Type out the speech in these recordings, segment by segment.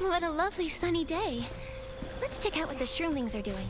What a lovely sunny day. Let's check out what the shroomlings are doing.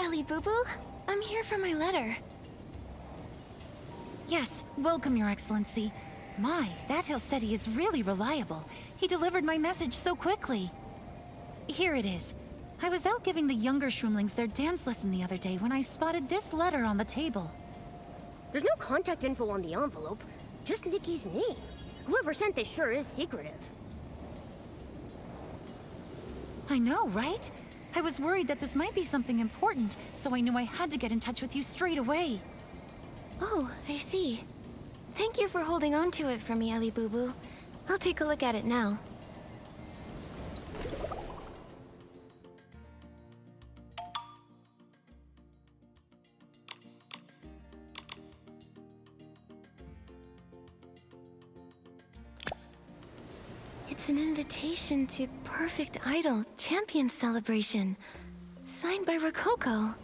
Ellie Boo Boo. I'm here for my letter. Yes, welcome, Your Excellency. My, that Hilseti is really reliable. He delivered my message so quickly. Here it is. I was out giving the younger shroomlings their dance lesson the other day when I spotted this letter on the table. There's no contact info on the envelope, just Nikki's name. Whoever sent this sure is secretive. I know, right? I was worried that this might be something important, so I knew I had to get in touch with you straight away. Oh, I see. Thank you for holding on to it for me, Ellie Boo Boo. I'll take a look at it now. It's an invitation to Perfect Idol Champion Celebration, signed by Rococo.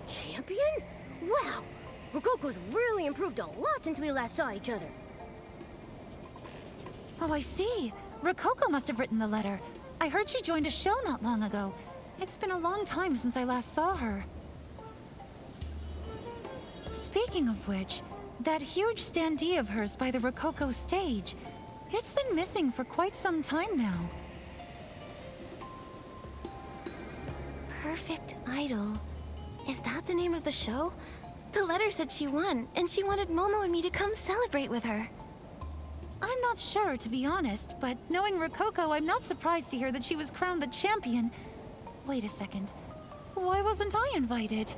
Champion? Wow! Rococo's really improved a lot since we last saw each other. Oh, I see. Rococo must have written the letter. I heard she joined a show not long ago. It's been a long time since I last saw her. Speaking of which, that huge standee of hers by the Rococo stage, it's been missing for quite some time now. Perfect Idol. Is that the name of the show? The letter said she won, and she wanted Momo and me to come celebrate with her. I'm not sure, to be honest, but knowing Rococo, I'm not surprised to hear that she was crowned the champion. Wait a second. Why wasn't I invited?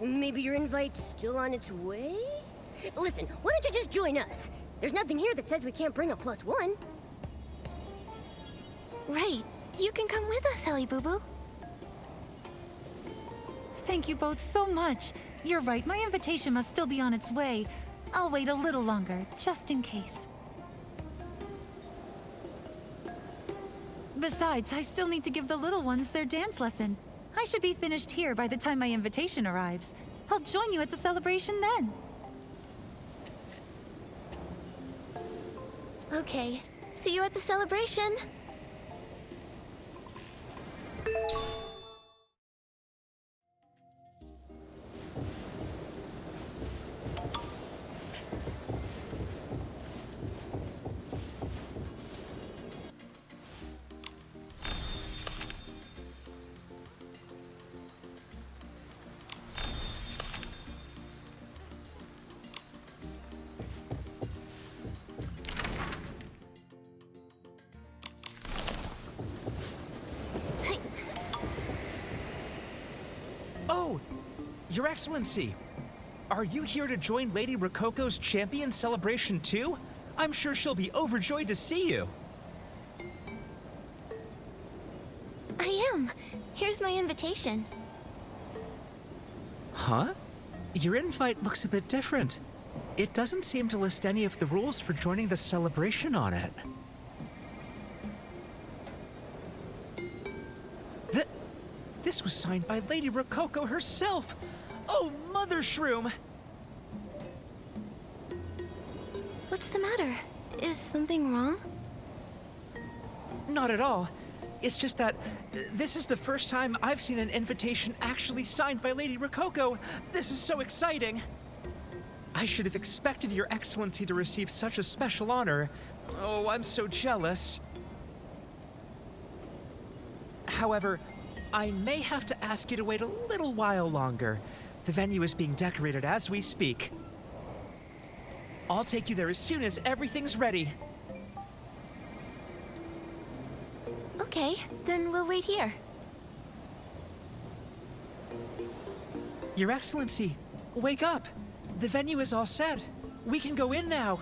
Maybe your invite's still on its way? Listen, why don't you just join us? There's nothing here that says we can't bring a +1. Right. You can come with us, Ellie Boo Boo. Thank you both so much. You're right, my invitation must still be on its way. I'll wait a little longer, just in case. Besides, I still need to give the little ones their dance lesson. I should be finished here by the time my invitation arrives. I'll join you at the celebration then. Okay. See you at the celebration. Oh, Your Excellency, are you here to join Lady Rococo's champion celebration too? I'm sure she'll be overjoyed to see you. I am. Here's my invitation. Huh? Your invite looks a bit different. It doesn't seem to list any of the rules for joining the celebration on it. This was signed by Lady Rococo herself! Oh, Mother Shroom! What's the matter? Is something wrong? Not at all. It's just that this is the first time I've seen an invitation actually signed by Lady Rococo. This is so exciting. I should have expected Your Excellency to receive such a special honor. Oh, I'm so jealous. However, I may have to ask you to wait a little while longer. The venue is being decorated as we speak. I'll take you there as soon as everything's ready. Okay, then we'll wait here. Your Excellency, wake up! The venue is all set. We can go in now.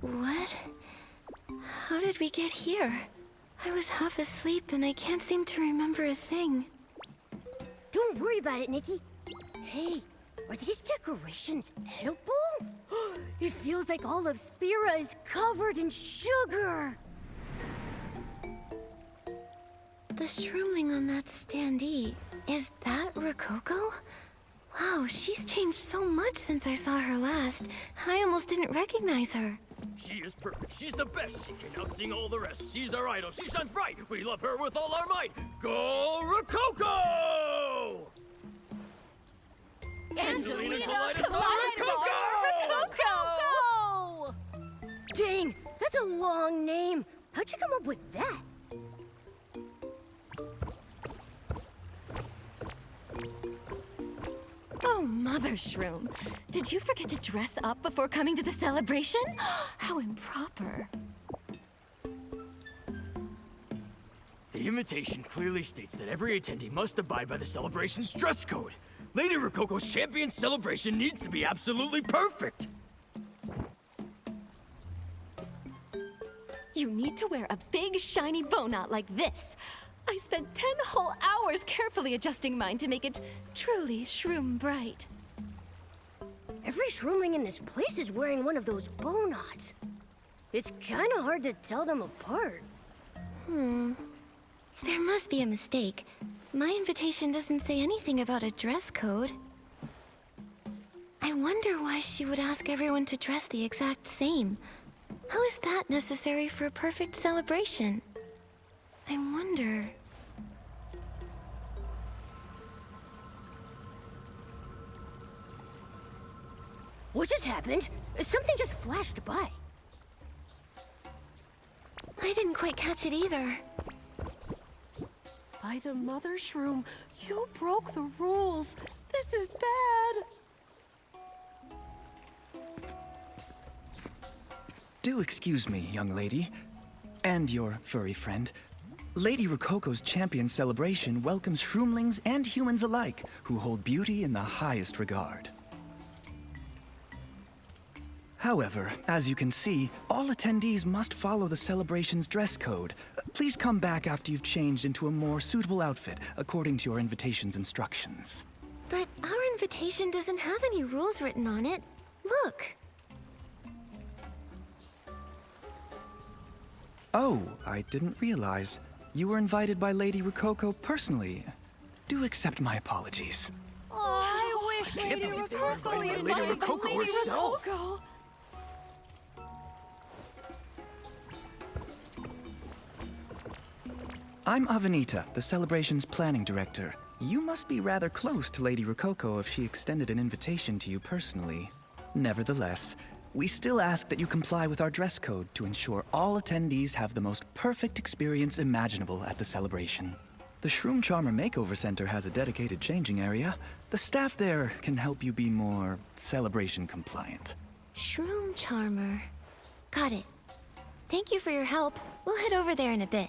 What? How did we get here? I was half asleep and I can't seem to remember a thing. Don't worry about it, Nikki. Hey, are these decorations edible? It feels like all of Spira is covered in sugar. The shroomling on that standee, is that Rococo? Wow, she's changed so much since I saw her last. I almost didn't recognize her. She is perfect. She's the best. She can outsing all the rest. She's our idol. She shines bright. We love her with all our might. Go Rococo! Angelina Rococo! Dang, that's a long name. How'd you come up with that? Oh, Mother Shroom. Did you forget to dress up before coming to the celebration? How improper. The invitation clearly states that every attendee must abide by the celebration's dress code. Lady Rococo's champion celebration needs to be absolutely perfect. You need to wear a big, shiny bow knot like this. I spent 10 whole hours carefully adjusting mine to make it truly shroom bright. Every shroomling in this place is wearing one of those bow knots. It's kind of hard to tell them apart. There must be a mistake. My invitation doesn't say anything about a dress code. I wonder why she would ask everyone to dress the exact same. How is that necessary for a perfect celebration? I wonder... What just happened? Something just flashed by. I didn't quite catch it either. By the Mother Shroom, you broke the rules. This is bad. Do excuse me, young lady. And your furry friend. Lady Rococo's champion celebration welcomes shroomlings and humans alike who hold beauty in the highest regard. However, as you can see, all attendees must follow the celebration's dress code. Please come back after you've changed into a more suitable outfit according to your invitation's instructions. But our invitation doesn't have any rules written on it. Look. Oh, I didn't realize. You were invited by Lady Rococo personally. Do accept my apologies. Oh, I wish can't Lady believe they were Rococo invited by Lady Rococo herself. Rococo. I'm Avenita, the celebration's planning director. You must be rather close to Lady Rococo if she extended an invitation to you personally. Nevertheless, we still ask that you comply with our dress code to ensure all attendees have the most perfect experience imaginable at the celebration. The Shroom Charmer Makeover Center has a dedicated changing area. The staff there can help you be more celebration compliant. Shroom Charmer. Got it. Thank you for your help. We'll head over there in a bit.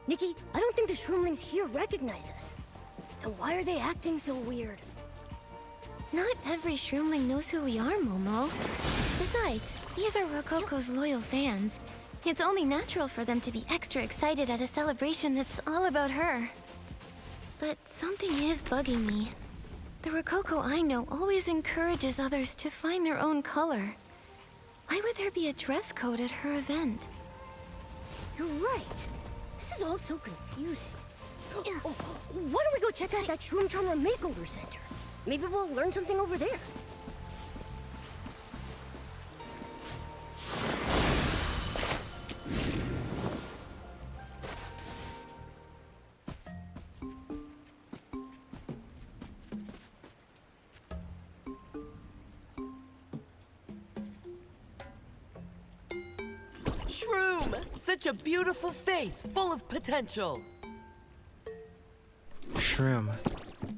Nikki, I don't think the shroomlings here recognize us. And why are they acting so weird? Not every shroomling knows who we are, Momo. Besides, these are Rococo's loyal fans. It's only natural for them to be extra excited at a celebration that's all about her. But something is bugging me. The Rococo I know always encourages others to find their own color. Why would there be a dress code at her event? You're right. This is all so confusing. Oh, why don't we go check out that Shroom Charmer Makeover Center? Maybe we'll learn something over there. Shroom! Such a beautiful face, full of potential. Shroom.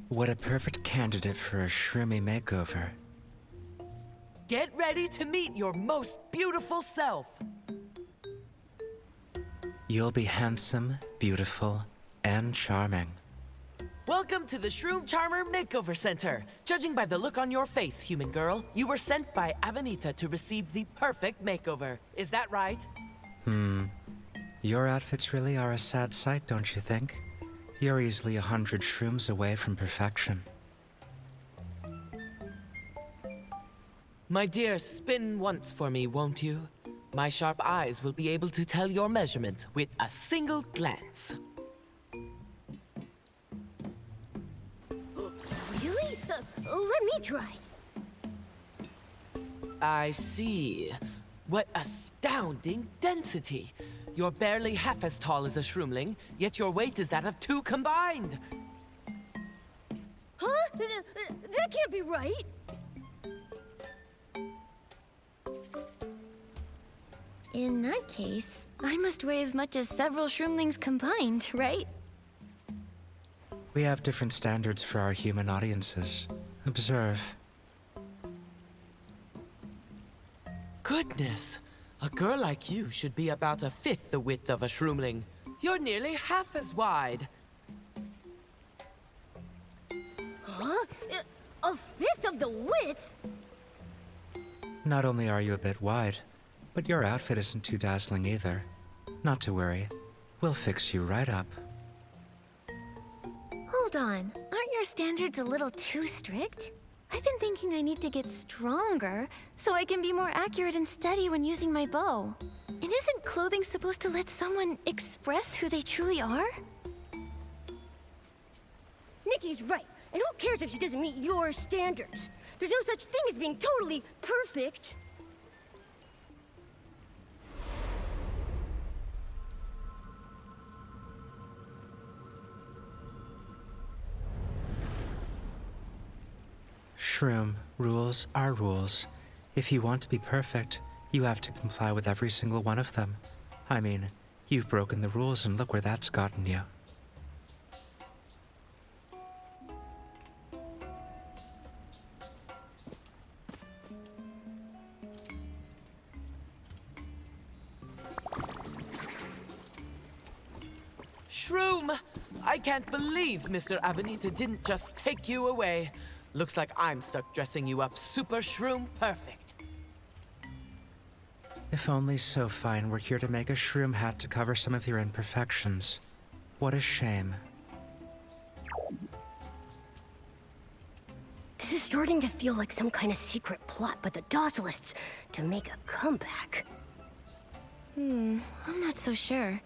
What a perfect candidate for a shroomy makeover. Get ready to meet your most beautiful self. You'll be handsome, beautiful, and charming. Welcome to the Shroom Charmer Makeover Center. Judging by the look on your face, human girl, you were sent by Avenita to receive the perfect makeover. Is that right? Your outfits really are a sad sight, don't you think? You're easily 100 shrooms away from perfection. My dear, spin once for me, won't you? My sharp eyes will be able to tell your measurements with a single glance. Really? Let me try. I see. What astounding density! You're barely half as tall as a shroomling, yet your weight is that of 2 combined! Huh? That can't be right. In that case, I must weigh as much as several shroomlings combined, right? We have different standards for our human audiences. Observe. Goodness! A girl like you should be about 1/5 the width of a shroomling. You're nearly half as wide. Huh? 1/5 of the width? Not only are you a bit wide, but your outfit isn't too dazzling either. Not to worry. We'll fix you right up. Hold on, aren't your standards a little too strict? I've been thinking I need to get stronger so I can be more accurate and steady when using my bow. And isn't clothing supposed to let someone express who they truly are? Nikki's right. And who cares if she doesn't meet your standards? There's no such thing as being totally perfect. Shroom, rules are rules. If you want to be perfect, you have to comply with every single one of them. I mean, you've broken the rules and look where that's gotten you. Shroom! I can't believe Mr. Avenita didn't just take you away. Looks like I'm stuck dressing you up super shroom perfect. If only so fine were here to make a shroom hat to cover some of your imperfections. What a shame. This is starting to feel like some kind of secret plot by the Docilists to make a comeback. I'm not so sure.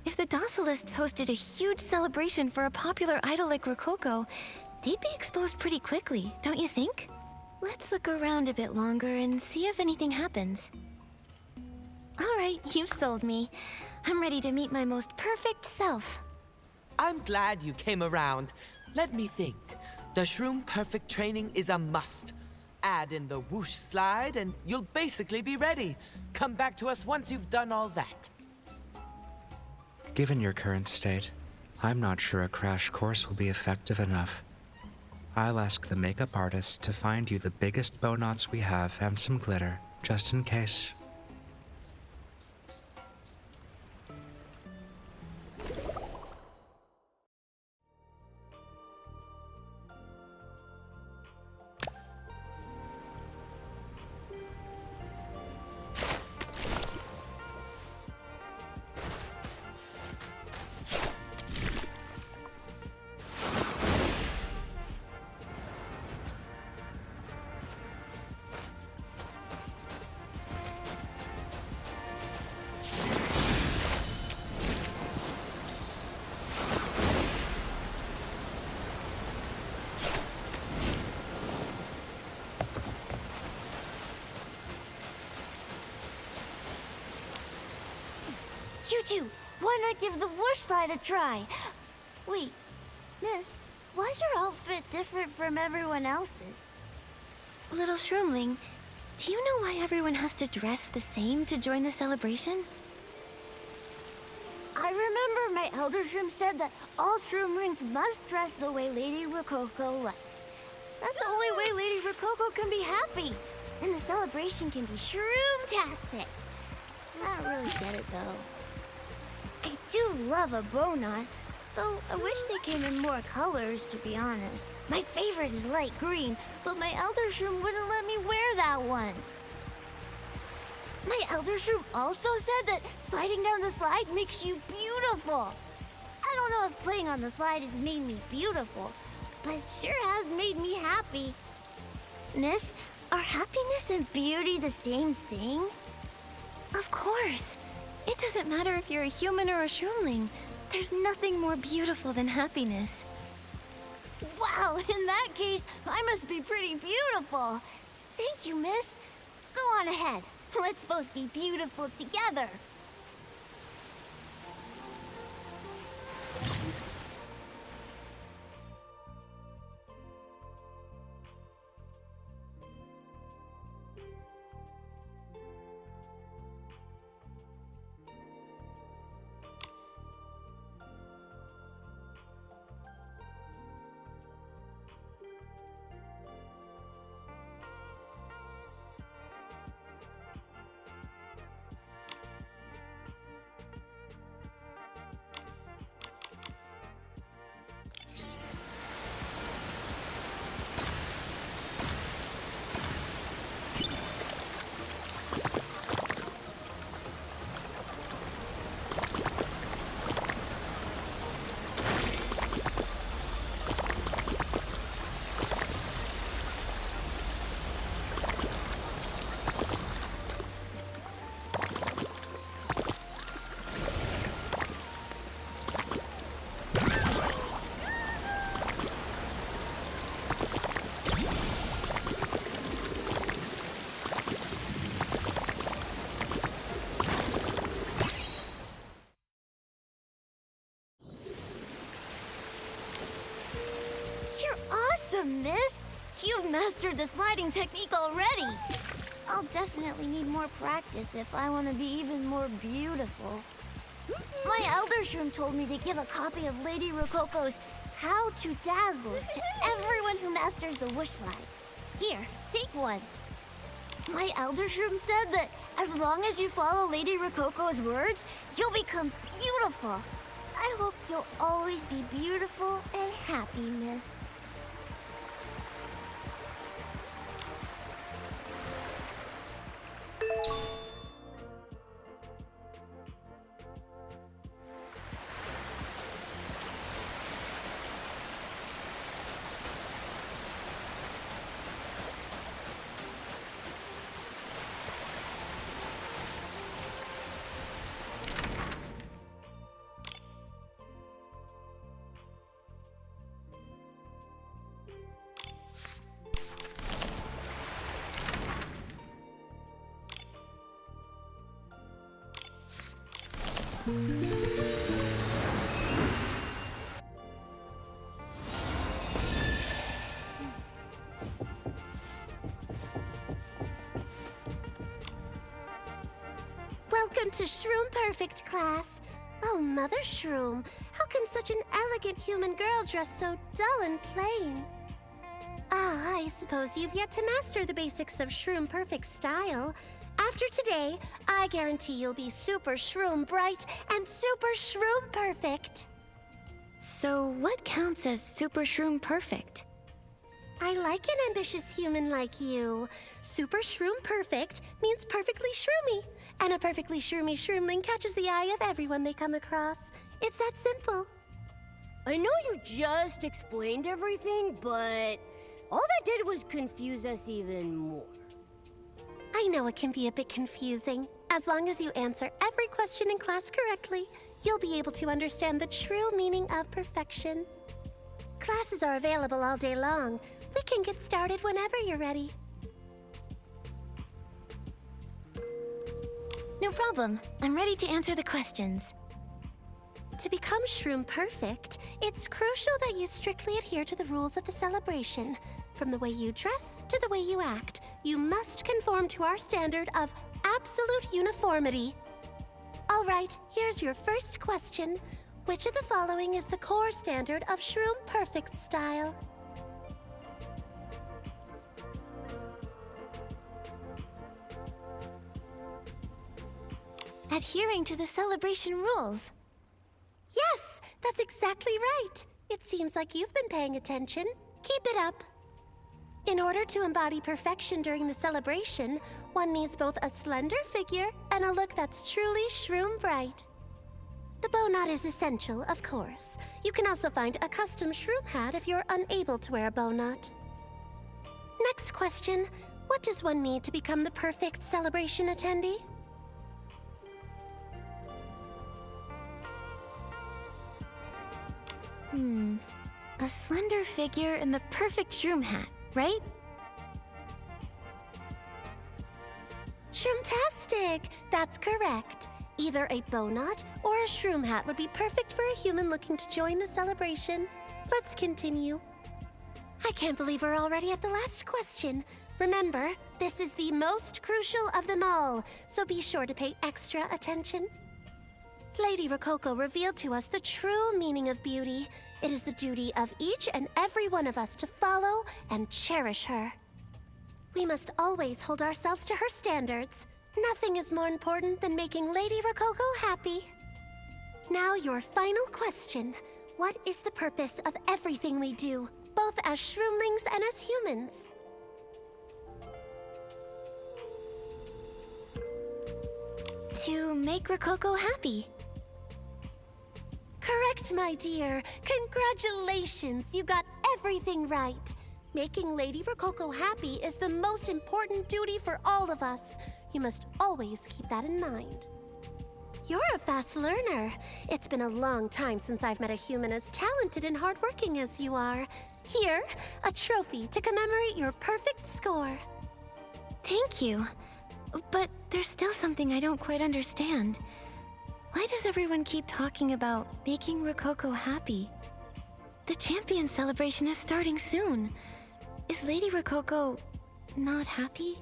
If the Docilists hosted a huge celebration for a popular idol like Rococo, they'd be exposed pretty quickly, don't you think? Let's look around a bit longer and see if anything happens. All right, you've sold me. I'm ready to meet my most perfect self. I'm glad you came around. Let me think. The shroom perfect training is a must. Add in the whoosh slide and you'll basically be ready. Come back to us once you've done all that. Given your current state, I'm not sure a crash course will be effective enough. I'll ask the makeup artist to find you the biggest bow knots we have and some glitter, just in case. You two, why not give the whoosh slide a try? Wait, miss, why's your outfit different from everyone else's? Little Shroomling, do you know why everyone has to dress the same to join the celebration? I remember my elder shroom said that all shroomlings must dress the way Lady Rococo likes. That's the only way Lady Rococo can be happy. And the celebration can be shroom-tastic. I don't really get it, though. I do love a bow knot, though I wish they came in more colors, to be honest. My favorite is light green, but my elder shroom wouldn't let me wear that one. My elder shroom also said that sliding down the slide makes you beautiful. I don't know if playing on the slide has made me beautiful, but it sure has made me happy. Miss, are happiness and beauty the same thing? Of course. It doesn't matter if you're a human or a shroomling. There's nothing more beautiful than happiness. Wow, in that case, I must be pretty beautiful. Thank you, miss. Go on ahead. Let's both be beautiful together. Miss, you've mastered the sliding technique already. I'll definitely need more practice if I want to be even more beautiful. My elder shroom told me to give a copy of Lady Rococo's How to Dazzle to everyone who masters the whoosh slide. Here, take one. My elder shroom said that as long as you follow Lady Rococo's words, you'll become beautiful. I hope you'll always be beautiful and happy, miss. Welcome to Shroom Perfect class. Oh, Mother Shroom, how can such an elegant human girl dress so dull and plain? Ah, I suppose you've yet to master the basics of Shroom Perfect style. After today, I guarantee you'll be super Shroom bright and super Shroom perfect. So what counts as super shroom perfect? I like an ambitious human like you. Super Shroom perfect means perfectly shroomy. And a perfectly shroomy shroomling catches the eye of everyone they come across. It's that simple. I know you just explained everything, but all that did was confuse us even more. I know it can be a bit confusing. As long as you answer every question in class correctly, you'll be able to understand the true meaning of perfection. Classes are available all day long. We can get started whenever you're ready. No problem. I'm ready to answer the questions. To become Shroom Perfect, it's crucial that you strictly adhere to the rules of the celebration. From the way you dress to the way you act, you must conform to our standard of absolute uniformity. All right, here's your first question. Which of the following is the core standard of Shroom Perfect style? Adhering to the celebration rules. Yes, that's exactly right. It seems like you've been paying attention. Keep it up. In order to embody perfection during the celebration, one needs both a slender figure and a look that's truly shroom bright. The bow knot is essential, of course. You can also find a custom shroom hat if you're unable to wear a bow knot. Next question. What does one need to become the perfect celebration attendee? A slender figure and the perfect shroom hat, right? Shroomtastic! That's correct. Either a bow knot or a shroom hat would be perfect for a human looking to join the celebration. Let's continue. I can't believe we're already at the last question. Remember, this is the most crucial of them all, so be sure to pay extra attention. Lady Rococo revealed to us the true meaning of beauty. It is the duty of each and every one of us to follow and cherish her. We must always hold ourselves to her standards. Nothing is more important than making Lady Rococo happy. Now your final question. What is the purpose of everything we do, both as shroomlings and as humans? To make Rococo happy. Correct, my dear. Congratulations, you got everything right. Making Lady Rococo happy is the most important duty for all of us. You must always keep that in mind. You're a fast learner. It's been a long time since I've met a human as talented and hardworking as you are. Here, a trophy to commemorate your perfect score. Thank you. But there's still something I don't quite understand. Why does everyone keep talking about making Rococo happy? The champion celebration is starting soon. Is Lady Rococo not happy?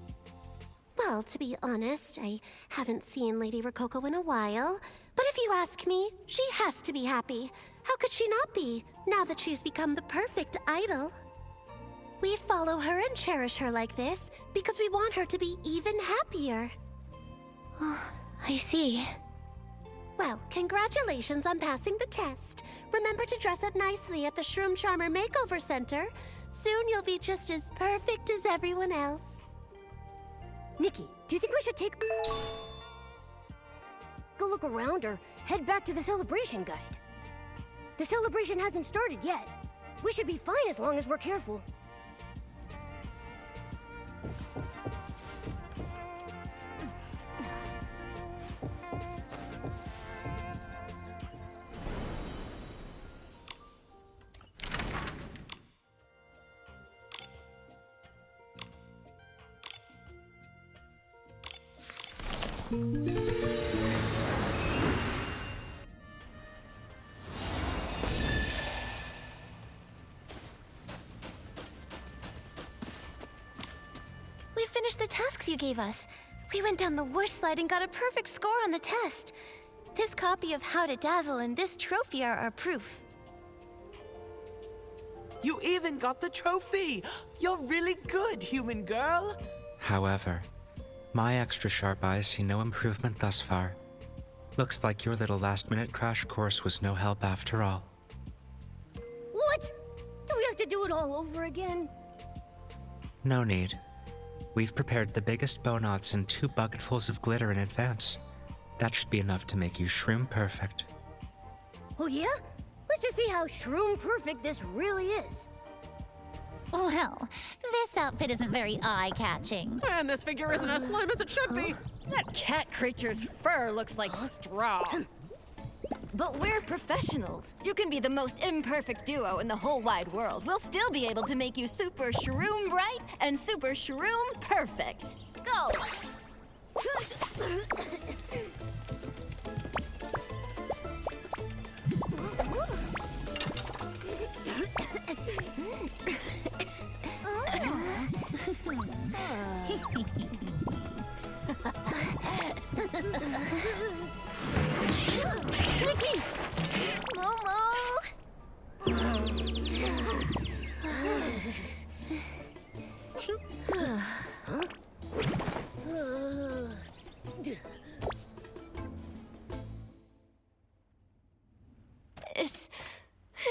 Well, to be honest, I haven't seen Lady Rococo in a while. But if you ask me, she has to be happy. How could she not be, now that she's become the perfect idol? We follow her and cherish her like this because we want her to be even happier. Oh, I see. Well, congratulations on passing the test. Remember to dress up nicely at the Shroom Charmer Makeover Center. Soon you'll be just as perfect as everyone else. Nikki, do you think we should go look around or head back to the celebration guide? The celebration hasn't started yet. We should be fine as long as we're careful. We finished the tasks you gave us. We went down the whoosh slide and got a perfect score on the test. This copy of How to Dazzle and this trophy are our proof. You even got the trophy! You're really good, human girl! However, my extra sharp eyes see no improvement thus far. Looks like your little last-minute crash course was no help after all. What? Do we have to do it all over again? No need. We've prepared the biggest bow knots and 2 bucketfuls of glitter in advance. That should be enough to make you shroom perfect. Oh yeah? Let's just see how shroom perfect this really is. Well, this outfit isn't very eye-catching. And this figure isn't as slim as it should be. That cat creature's fur looks like straw. But we're professionals. You can be the most imperfect duo in the whole wide world. We'll still be able to make you super shroom bright and super shroom perfect. Go! Nikki! Momo!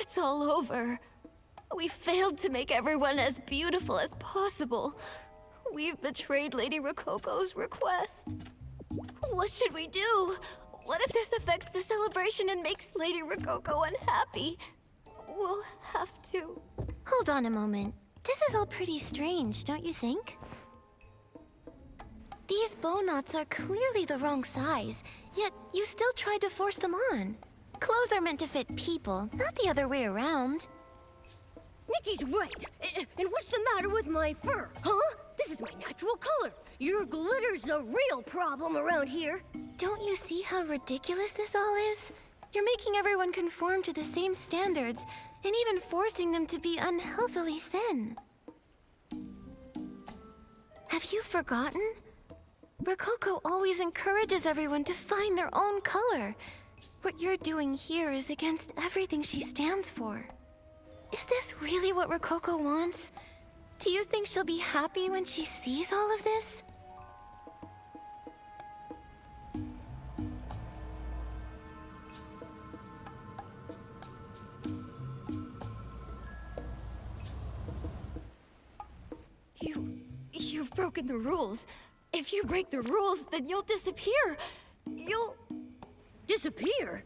It's all over. We failed to make everyone as beautiful as possible. We've betrayed Lady Rococo's request. What should we do? What if this affects the celebration and makes Lady Rococo unhappy? We'll have to... Hold on a moment. This is all pretty strange, don't you think? These bow knots are clearly the wrong size, yet you still tried to force them on. Clothes are meant to fit people, not the other way around. Nikki's right. And what's the matter with my fur? Huh? This is my natural color. Your glitter's the real problem around here. Don't you see how ridiculous this all is? You're making everyone conform to the same standards, and even forcing them to be unhealthily thin. Have you forgotten? Rococo always encourages everyone to find their own color. What you're doing here is against everything she stands for. Is this really what Rococo wants? Do you think she'll be happy when she sees all of this? You've broken the rules. If you break the rules, then you'll disappear. You'll... Disappear?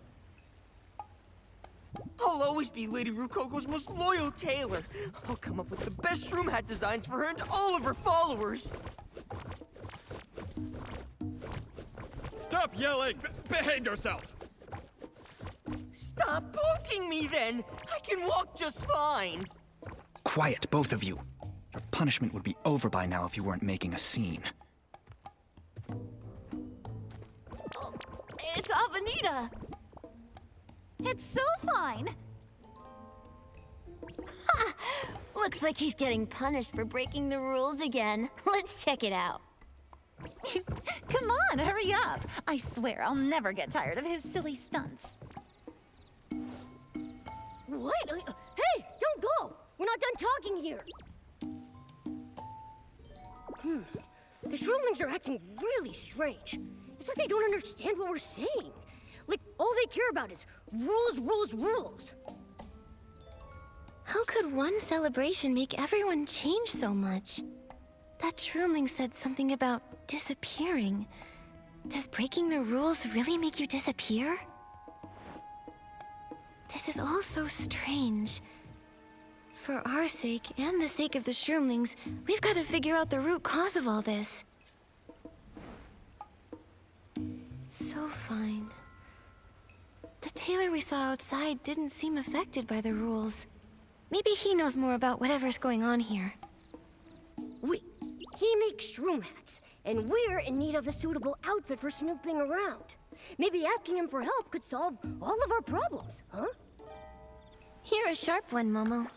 I'll always be Lady Rococo's most loyal tailor. I'll come up with the best shroom hat designs for her and all of her followers. Stop yelling! Behave yourself! Stop poking me then! I can walk just fine! Quiet, both of you. Your punishment would be over by now if you weren't making a scene. It's Avenida! It's so fine. Ha! Looks like he's getting punished for breaking the rules again. Let's check it out. Come on, hurry up. I swear I'll never get tired of his silly stunts. What? Hey, don't go! We're not done talking here. The shroomlings are acting really strange. It's like they don't understand what we're saying. Like, all they care about is rules, rules, rules. How could one celebration make everyone change so much? That shroomling said something about disappearing. Does breaking the rules really make you disappear? This is all so strange. For our sake, and the sake of the shroomlings, we've got to figure out the root cause of all this. So fine. The tailor we saw outside didn't seem affected by the rules. Maybe he knows more about whatever's going on here. Wait, he makes shroom hats, and we're in need of a suitable outfit for snooping around. Maybe asking him for help could solve all of our problems, huh? You're a sharp one, Momo.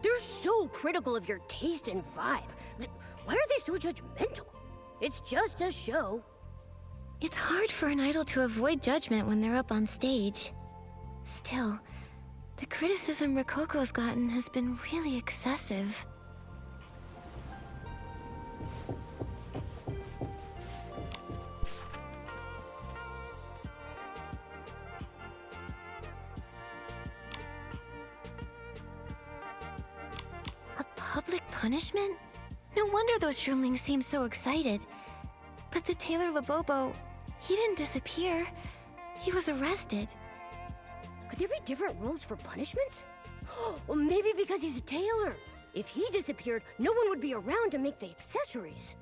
They're so critical of your taste and vibe. Why are they so judgmental? It's just a show. It's hard for an idol to avoid judgment when they're up on stage. Still, the criticism Rococo's gotten has been really excessive. A public punishment? No wonder those shroomlings seem so excited. But the tailor Labobo, he didn't disappear. He was arrested. Could there be different rules for punishments? Well, maybe because he's a tailor. If he disappeared, no one would be around to make the accessories.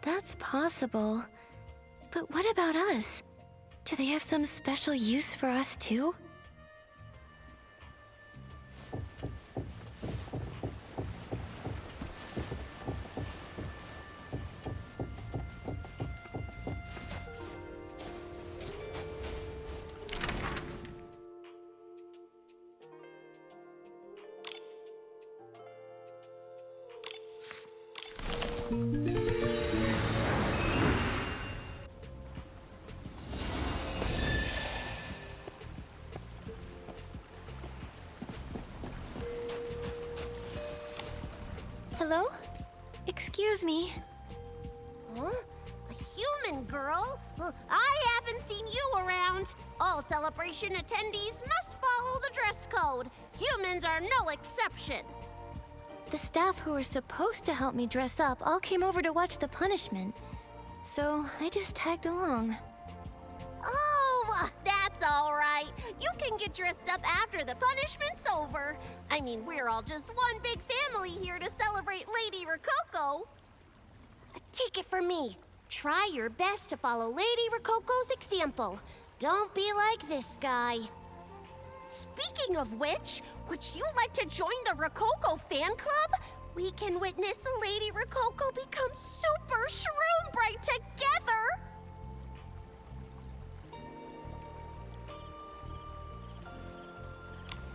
That's possible. But what about us? Do they have some special use for us too? Hello? Excuse me. Huh? A human girl? I haven't seen you around. All celebration attendees must follow the dress code. Humans are no exception. The staff who were supposed to help me dress up all came over to watch the punishment. So I just tagged along. Oh, that's all right. You can get dressed up after the punishment's over. I mean, we're all just one big family here to celebrate Lady Rococo. Take it from me. Try your best to follow Lady Rococo's example. Don't be like this guy. Speaking of which, would you like to join the Rococo fan club? We can witness Lady Rococo become super shroom bright together.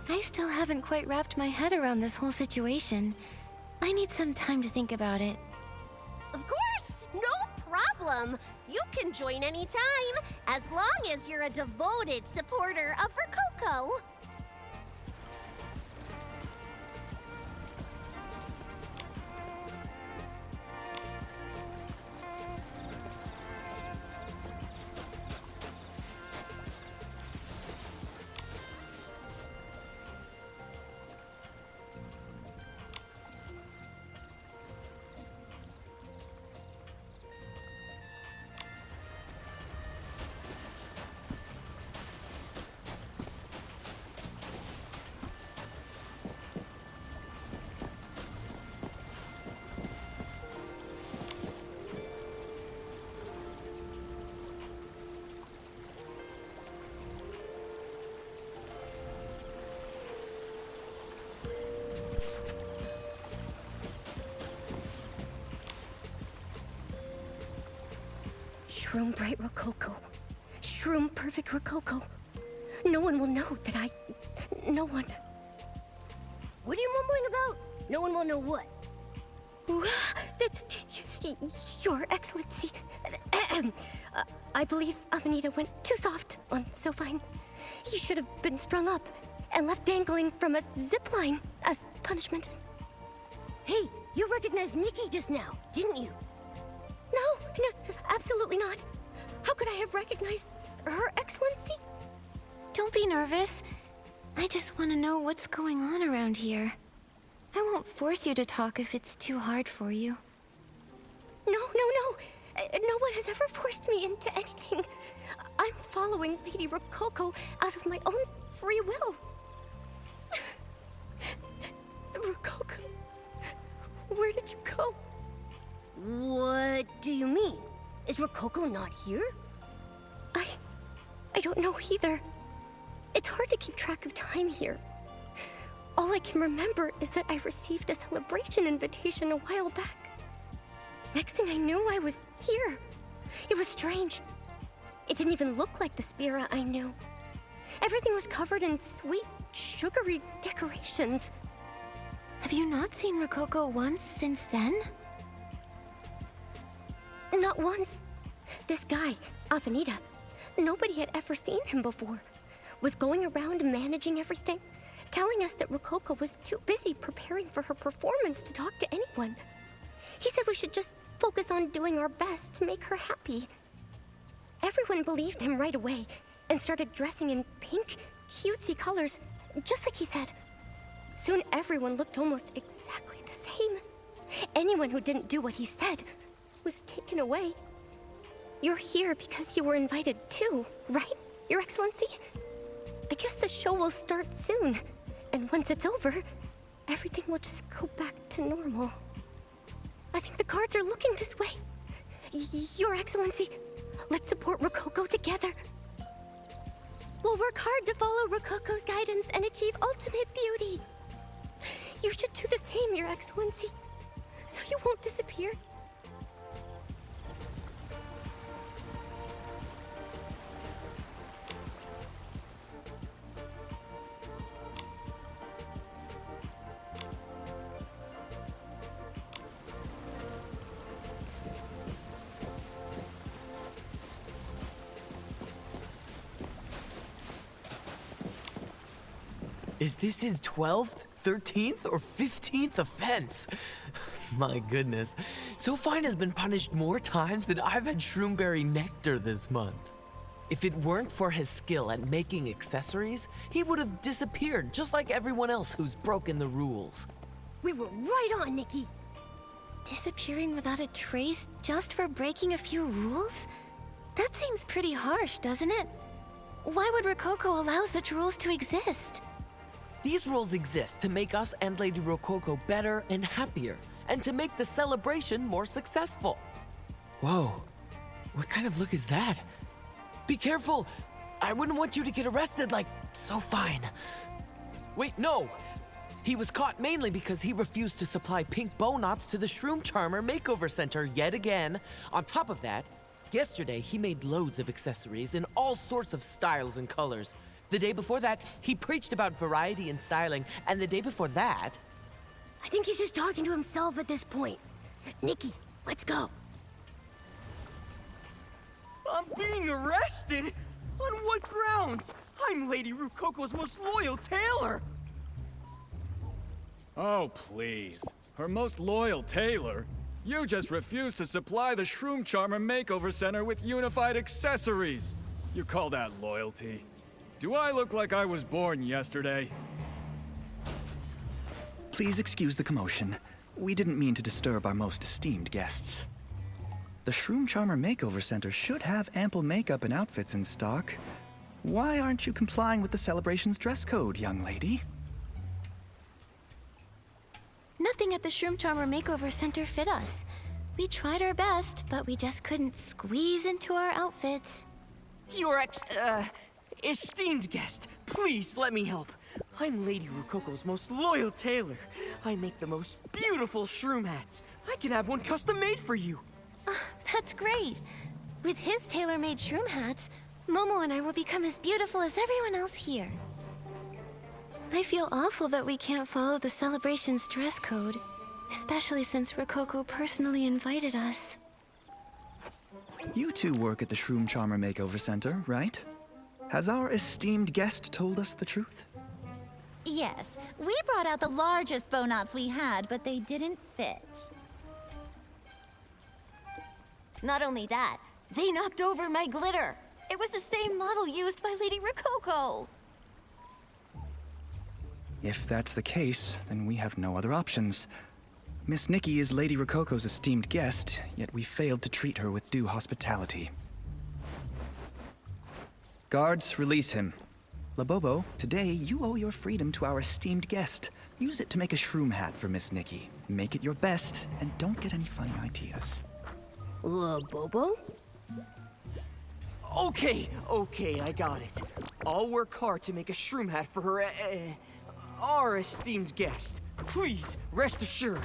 I still haven't quite wrapped my head around this whole situation. I need some time to think about it. Of course, no problem. You can join anytime, as long as you're a devoted supporter of Rococo. Shroom Bright Rococo. Shroom Perfect Rococo. No one will know that No one. What are you mumbling about? No one will know what? Your Excellency. I believe Avenida went too soft on Sophine. He should have been strung up and left dangling from a zipline as punishment. Hey, you recognized Nikki just now, didn't you? No, absolutely not. How could I have recognized Her Excellency? Don't be nervous. I just want to know what's going on around here. I won't force you to talk if it's too hard for you. No. No one has ever forced me into anything. I'm following Lady Rococo out of my own free will. Rococo, where did you go? What do you mean? Is Rococo not here? I don't know either. It's hard to keep track of time here. All I can remember is that I received a celebration invitation a while back. Next thing I knew, I was here. It was strange. It didn't even look like the Spira I knew. Everything was covered in sweet, sugary decorations. Have you not seen Rococo once since then? Not once. This guy, Avenida, nobody had ever seen him before, was going around managing everything, telling us that Rococo was too busy preparing for her performance to talk to anyone. He said we should just focus on doing our best to make her happy. Everyone believed him right away and started dressing in pink, cutesy colors, just like he said. Soon everyone looked almost exactly the same. Anyone who didn't do what he said was taken away. You're here because you were invited too, right, Your Excellency? I guess the show will start soon, and once it's over, everything will just go back to normal. I think the cards are looking this way. Your Excellency, let's support Rococo together. We'll work hard to follow Rococo's guidance and achieve ultimate beauty. You should do the same, Your Excellency, so you won't disappear. Is this his 12th, 13th, or 15th offense? My goodness. So Fine has been punished more times than I've had Shroomberry nectar this month. If it weren't for his skill at making accessories, he would have disappeared just like everyone else who's broken the rules. We were right on, Nikki. Disappearing without a trace just for breaking a few rules? That seems pretty harsh, doesn't it? Why would Rococo allow such rules to exist? These rules exist to make us and Lady Rococo better and happier, and to make the celebration more successful. Whoa, what kind of look is that? Be careful! I wouldn't want you to get arrested like So Fine. Wait, no! He was caught mainly because he refused to supply pink bow knots to the Shroom Charmer Makeover Center yet again. On top of that, yesterday he made loads of accessories in all sorts of styles and colors. The day before that, he preached about variety and styling, and the day before that... I think he's just talking to himself at this point. Nikki, let's go. I'm being arrested? On what grounds? I'm Lady Rococo's most loyal tailor! Oh, please. Her most loyal tailor? You just refused to supply the Shroom Charmer Makeover Center with unified accessories. You call that loyalty? Do I look like I was born yesterday? Please excuse the commotion. We didn't mean to disturb our most esteemed guests. The Shroom Charmer Makeover Center should have ample makeup and outfits in stock. Why aren't you complying with the celebration's dress code, young lady? Nothing at the Shroom Charmer Makeover Center fit us. We tried our best, but we just couldn't squeeze into our outfits. Your esteemed guest, please let me help. I'm Lady Rococo's most loyal tailor. I make the most beautiful shroom hats. I can have one custom made for you. That's great. With his tailor-made shroom hats, Momo and I will become as beautiful as everyone else here. I feel awful that we can't follow the celebration's dress code, especially since Rococo personally invited us. You two work at the Shroom Charmer Makeover Center, right? Has our esteemed guest told us the truth? Yes, we brought out the largest bow knots we had, but they didn't fit. Not only that, they knocked over my glitter. It was the same model used by Lady Rococo. If that's the case, then we have no other options. Miss Nikki is Lady Rococo's esteemed guest, yet we failed to treat her with due hospitality. Guards, release him. Labobo, today you owe your freedom to our esteemed guest. Use it to make a shroom hat for Miss Nikki. Make it your best, and don't get any funny ideas. Labobo? Okay, I got it. I'll work hard to make a shroom hat for her, our esteemed guest. Please, rest assured.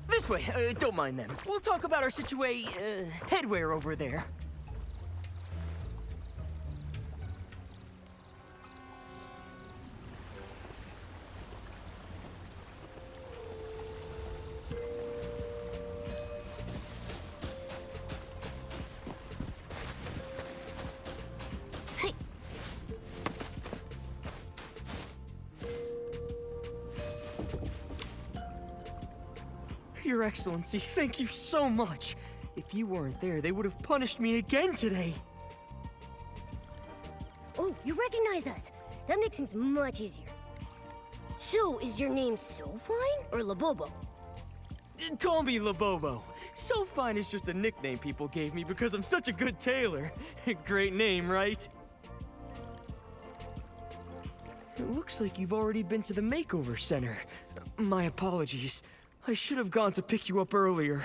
This way, don't mind them. We'll talk about our headwear over there. Your Excellency, thank you so much. If you weren't there, they would have punished me again today. Oh, you recognize us. That makes things much easier. So, is your name So Fine or Labobo? Call me Labobo. So Fine is just a nickname people gave me because I'm such a good tailor. Great name, right? It looks like you've already been to the makeover center. My apologies. I should have gone to pick you up earlier.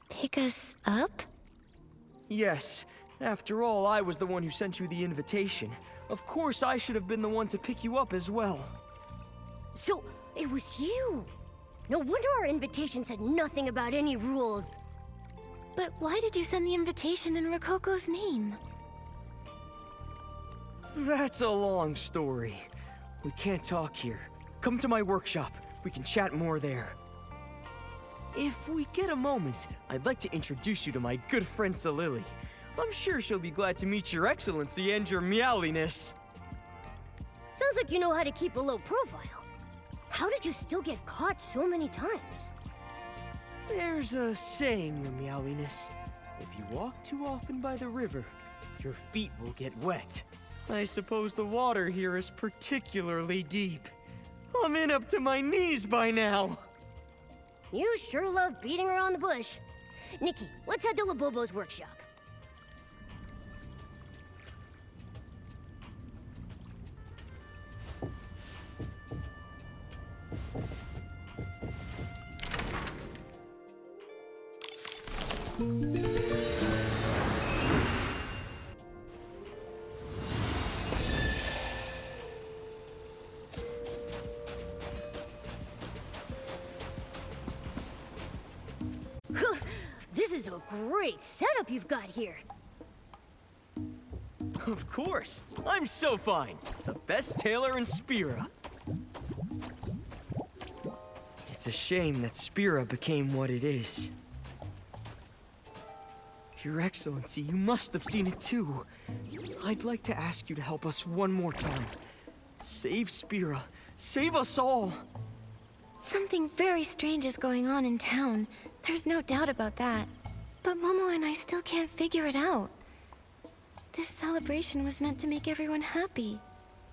Pick us up? Yes. After all, I was the one who sent you the invitation. Of course, I should have been the one to pick you up as well. So, it was you! No wonder our invitation said nothing about any rules. But why did you send the invitation in Rococo's name? That's a long story. We can't talk here. Come to my workshop. We can chat more there. If we get a moment, I'd like to introduce you to my good friend Salili. I'm sure she'll be glad to meet your Excellency and your meowliness. Sounds like you know how to keep a low profile. How did you still get caught so many times? There's a saying, Your Meowliness. If you walk too often by the river, your feet will get wet. I suppose the water here is particularly deep. I'm in up to my knees by now. You sure love beating around the bush. Nikki, let's head to Labobo's workshop. This is a great setup you've got here. Of course. I'm so fine. The best tailor in Spira. It's a shame that Spira became what it is. Your Excellency, you must have seen it too. I'd like to ask you to help us one more time. Save Spira. Save us all. Something very strange is going on in town. There's no doubt about that. But Momo and I still can't figure it out. This celebration was meant to make everyone happy.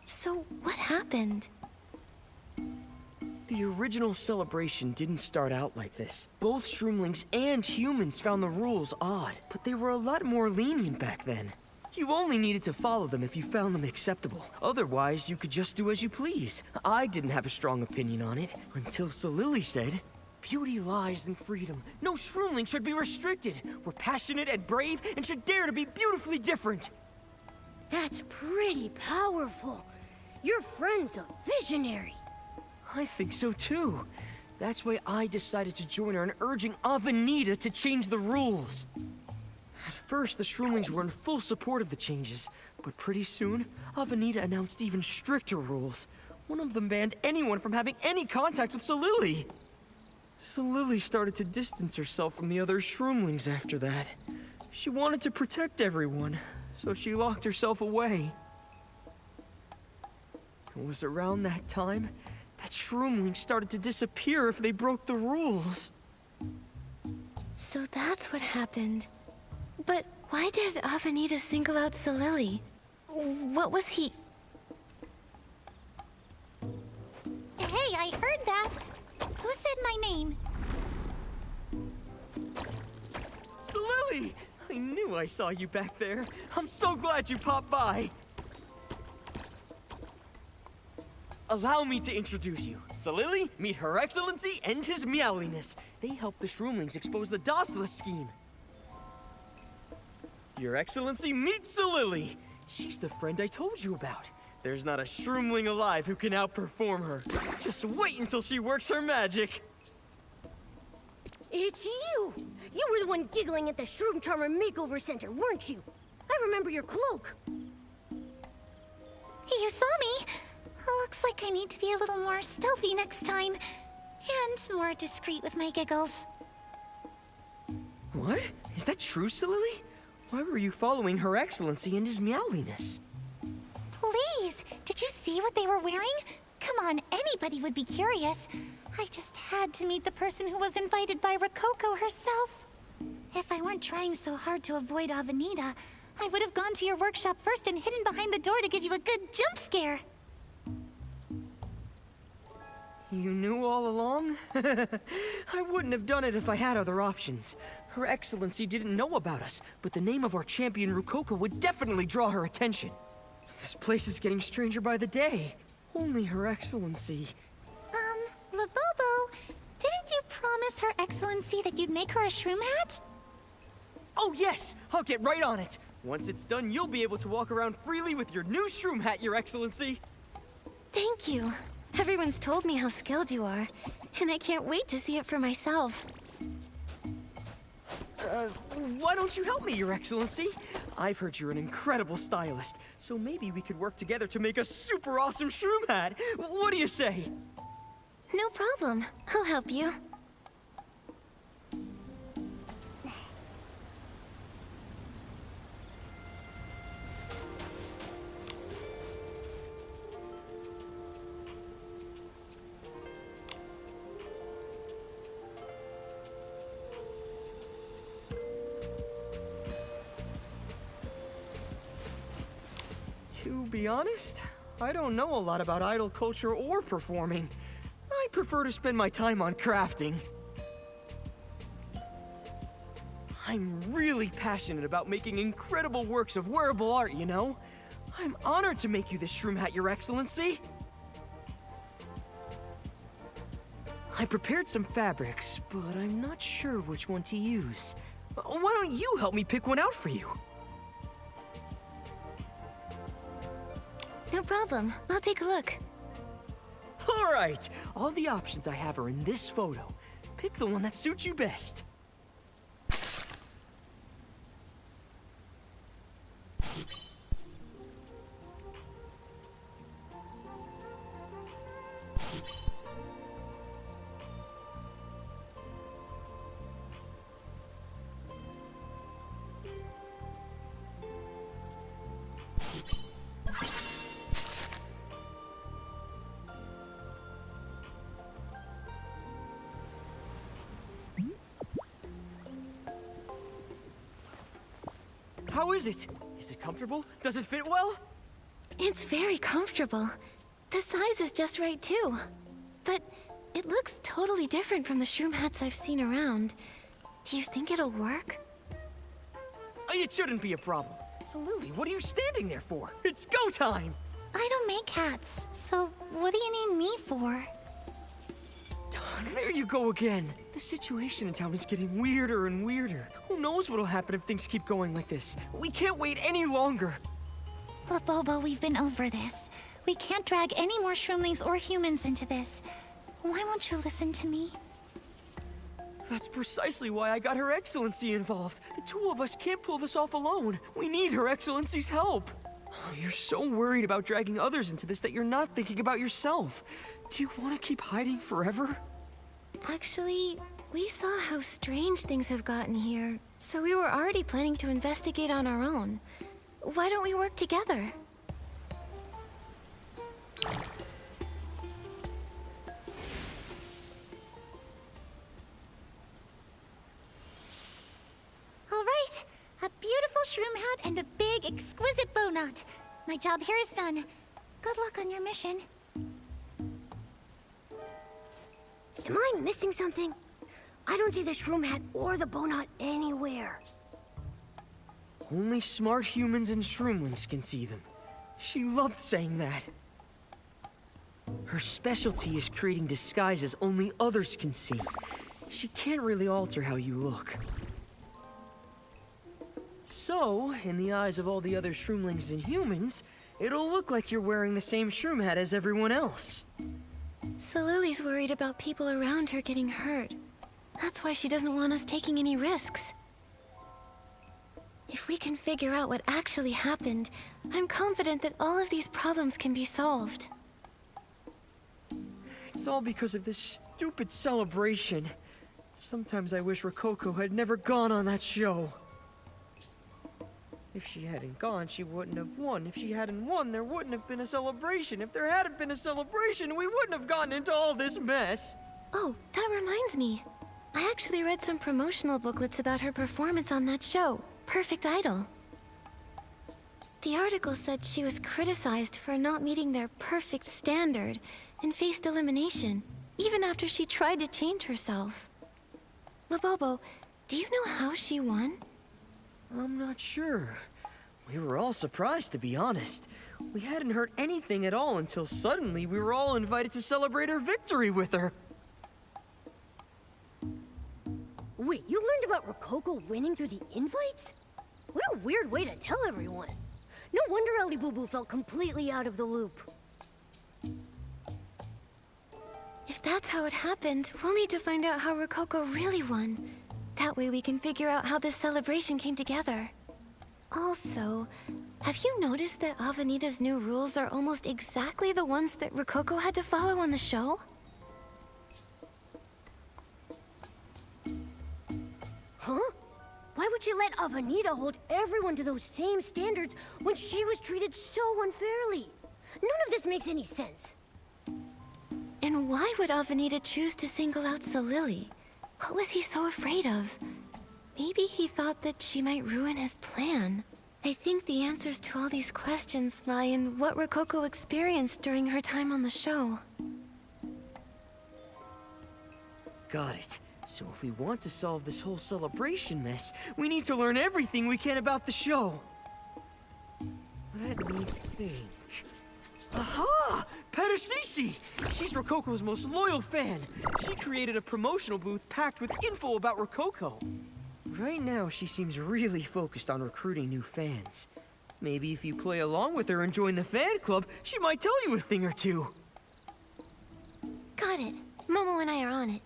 So what happened? The original celebration didn't start out like this. Both Shroomlings and humans found the rules odd, but they were a lot more lenient back then. You only needed to follow them if you found them acceptable. Otherwise, you could just do as you please. I didn't have a strong opinion on it, until Solili said, "Beauty lies in freedom. No Shroomling should be restricted. We're passionate and brave and should dare to be beautifully different." That's pretty powerful. Your friend's a visionary. I think so too. That's why I decided to join her in urging Avenida to change the rules. At first, the Shroomlings were in full support of the changes, but pretty soon, Avenida announced even stricter rules. One of them banned anyone from having any contact with Solili. Solili started to distance herself from the other Shroomlings after that. She wanted to protect everyone, so she locked herself away. It was around that time that Shroomlings started to disappear if they broke the rules. So that's what happened. But why did Avenida single out Solili? What was he... Hey, I heard that. Who said my name? Solili! I knew I saw you back there. I'm so glad you popped by. Allow me to introduce you. Solili, meet Her Excellency and His Meowliness. They helped the Shroomlings expose the Docilus scheme. Your Excellency, meet Solili. She's the friend I told you about. There's not a Shroomling alive who can outperform her. Just wait until she works her magic. It's you! You were the one giggling at the Shroom Charmer Makeover Center, weren't you? I remember your cloak. You saw me. Looks like I need to be a little more stealthy next time. And more discreet with my giggles. What? Is that true, Solili? Why were you following Her Excellency and His Meowliness? Please, did you see what they were wearing? Come on, anybody would be curious. I just had to meet the person who was invited by Rococo herself. If I weren't trying so hard to avoid Avenida, I would have gone to your workshop first and hidden behind the door to give you a good jump scare. You knew all along? I wouldn't have done it if I had other options. Her Excellency didn't know about us, but the name of our champion Rococo would definitely draw her attention. This place is getting stranger by the day. Only Her Excellency. Labobo, didn't you promise Her Excellency that you'd make her a shroom hat? Oh yes, I'll get right on it. Once it's done, you'll be able to walk around freely with your new shroom hat, Your Excellency. Thank you. Everyone's told me how skilled you are, and I can't wait to see it for myself. Why don't you help me, Your Excellency? I've heard you're an incredible stylist, so maybe we could work together to make a super awesome shroom hat. What do you say? No problem. I'll help you. To be honest, I don't know a lot about idol culture or performing. I prefer to spend my time on crafting. I'm really passionate about making incredible works of wearable art, you know? I'm honored to make you this shroom hat, Your Excellency. I prepared some fabrics, but I'm not sure which one to use. Why don't you help me pick one out for you? No problem. I'll take a look. All right, all the options I have are in this photo. Pick the one that suits you best. How is it? Is it comfortable? Does it fit well? It's very comfortable. The size is just right, too. But it looks totally different from the shroom hats I've seen around. Do you think it'll work? It shouldn't be a problem. So, Lily, what are you standing there for? It's go time! I don't make hats, so what do you need me for? There you go again. The situation in town is getting weirder and weirder. Who knows what'll happen if things keep going like this? We can't wait any longer. Labobo, we've been over this. We can't drag any more shroomlings or humans into this. Why won't you listen to me? That's precisely why I got Her Excellency involved. The two of us can't pull this off alone. We need Her Excellency's help. You're so worried about dragging others into this that you're not thinking about yourself. Do you want to keep hiding forever? Actually, we saw how strange things have gotten here, so we were already planning to investigate on our own. Why don't we work together? All right, a beautiful shroom hat and a big, exquisite bow knot. My job here is done. Good luck on your mission. Am I missing something? I don't see the shroom hat or the bow knot anywhere. Only smart humans and shroomlings can see them. She loved saying that. Her specialty is creating disguises only others can see. She can't really alter how you look. So, in the eyes of all the other shroomlings and humans, it'll look like you're wearing the same shroom hat as everyone else. So Lily's worried about people around her getting hurt. That's why she doesn't want us taking any risks. If we can figure out what actually happened, I'm confident that all of these problems can be solved. It's all because of this stupid celebration. Sometimes I wish Rococo had never gone on that show. If she hadn't gone, she wouldn't have won. If she hadn't won, there wouldn't have been a celebration. If there hadn't been a celebration, we wouldn't have gotten into all this mess. Oh, that reminds me. I actually read some promotional booklets about her performance on that show, Perfect Idol. The article said she was criticized for not meeting their perfect standard and faced elimination, even after she tried to change herself. Labobo, do you know how she won? I'm not sure. We were all surprised, to be honest. We hadn't heard anything at all until suddenly we were all invited to celebrate her victory with her. Wait, you learned about Rococo winning through the invites? What a weird way to tell everyone. No wonder Ellie Boo Boo felt completely out of the loop. If that's how it happened, we'll need to find out how Rococo really won. That way we can figure out how this celebration came together. Also, have you noticed that Avenita's new rules are almost exactly the ones that Rococo had to follow on the show? Huh? Why would she let Avenita hold everyone to those same standards when she was treated so unfairly? None of this makes any sense. And why would Avenita choose to single out Solili? What was he so afraid of? Maybe he thought that she might ruin his plan. I think the answers to all these questions lie in what Rococo experienced during her time on the show. Got it. So if we want to solve this whole celebration mess, we need to learn everything we can about the show. Let me think. Aha! Pedersisi! She's Rococo's most loyal fan. She created a promotional booth packed with info about Rococo. Right now, she seems really focused on recruiting new fans. Maybe if you play along with her and join the fan club, she might tell you a thing or two. Got it. Momo and I are on it.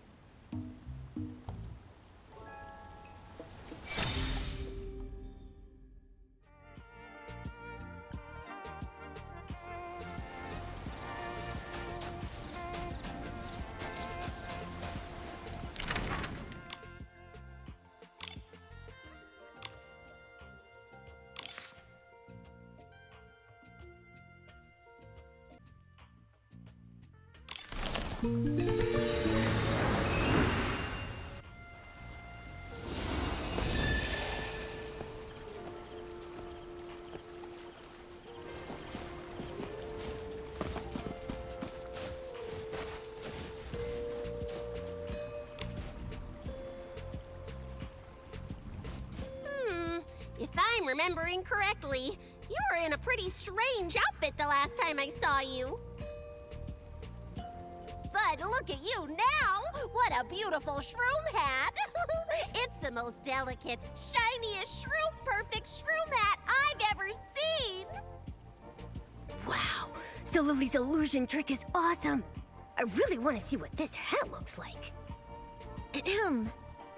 If I'm remembering correctly, you were in a pretty strange outfit the last time I saw you. But look at you now! What a beautiful shroom hat! It's the most delicate, shiniest, shroom-perfect shroom hat I've ever seen! Wow, so Lily's illusion trick is awesome. I really want to see what this hat looks like. Ahem.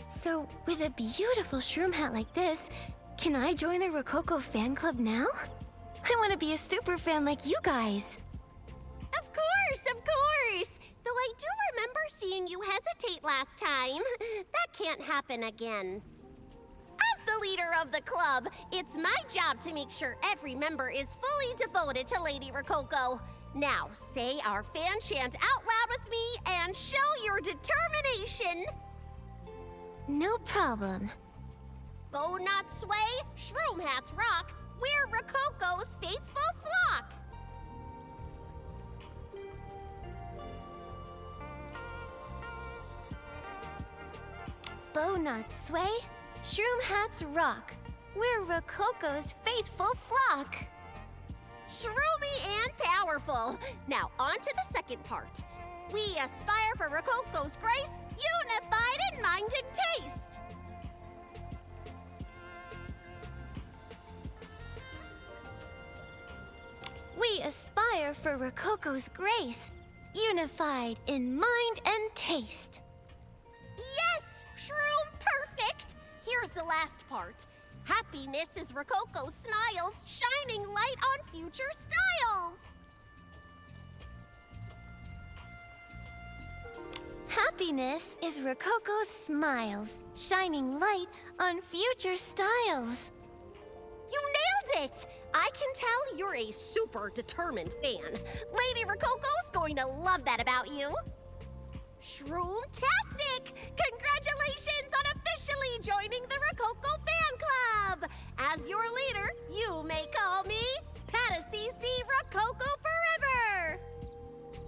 So, with a beautiful shroom hat like this, can I join the Rococo fan club now? I want to be a super fan like you guys. Of course! Though I do remember seeing you hesitate last time. That can't happen again. As the leader of the club, it's my job to make sure every member is fully devoted to Lady Rococo. Now, say our fan chant out loud with me and show your determination. No problem. Bow not sway, shroom hats rock. We're Rococo's faithful flock. Bow not sway, shroom hats rock. We're Rococo's faithful flock. Shroomy and powerful. Now on to the second part. We aspire for Rococo's grace, unified in mind and taste. We aspire for Rococo's grace, unified in mind and taste. Yes, Shroom perfect! Here's the last part. Happiness is Rococo's smiles, shining light on future styles. Happiness is Rococo's smiles, shining light on future styles. You nailed it! I can tell you're a super determined fan. Lady Rococo's going to love that about you. Shroom-tastic! Congratulations on officially joining the Rococo fan club! As your leader, you may call me Pedersisi Rococo Forever!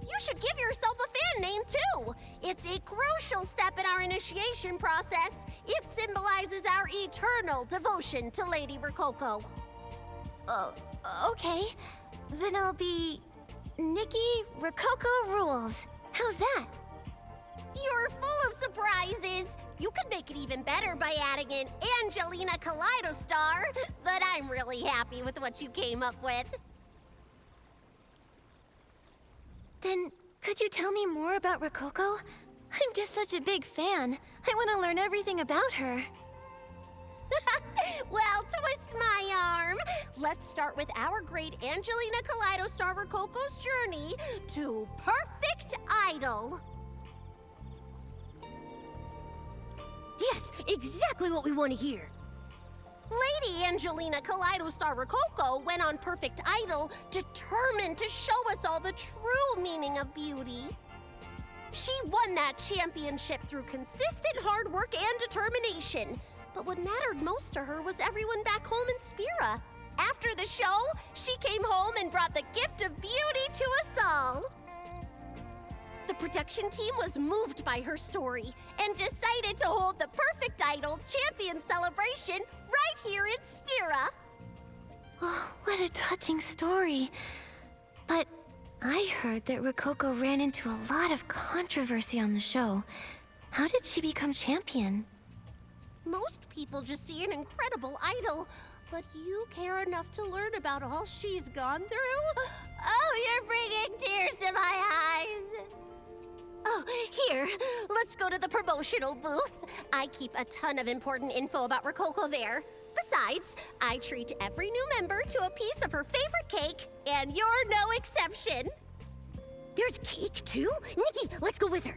You should give yourself a fan name, too! It's a crucial step in our initiation process. It symbolizes our eternal devotion to Lady Rococo. Okay. Then I'll be Nikki Rococo Rules. How's that? You're full of surprises. You could make it even better by adding in Angelina Kaleidostar, but I'm really happy with what you came up with. Then, could you tell me more about Rococo? I'm just such a big fan. I want to learn everything about her. Well, twist my arm. Let's start with our great Angelina Kaleidostar Rococo's journey to Perfect Idol. Yes, exactly what we want to hear. Lady Angelina Kaleidostar Rococo went on Perfect Idol determined to show us all the true meaning of beauty. She won that championship through consistent hard work and determination. But what mattered most to her was everyone back home in Spira. After the show, she came home and brought the gift of beauty to us all. The production team was moved by her story and decided to hold the Perfect Idol Champion celebration right here in Spira. Oh, what a touching story. But I heard that Rococo ran into a lot of controversy on the show. How did she become champion? Most people just see an incredible idol, but you care enough to learn about all she's gone through? Oh, you're bringing tears to my eyes. Oh, here, let's go to the promotional booth. I keep a ton of important info about Rococo there. Besides, I treat every new member to a piece of her favorite cake, and you're no exception. There's cake too? Nikki, let's go with her.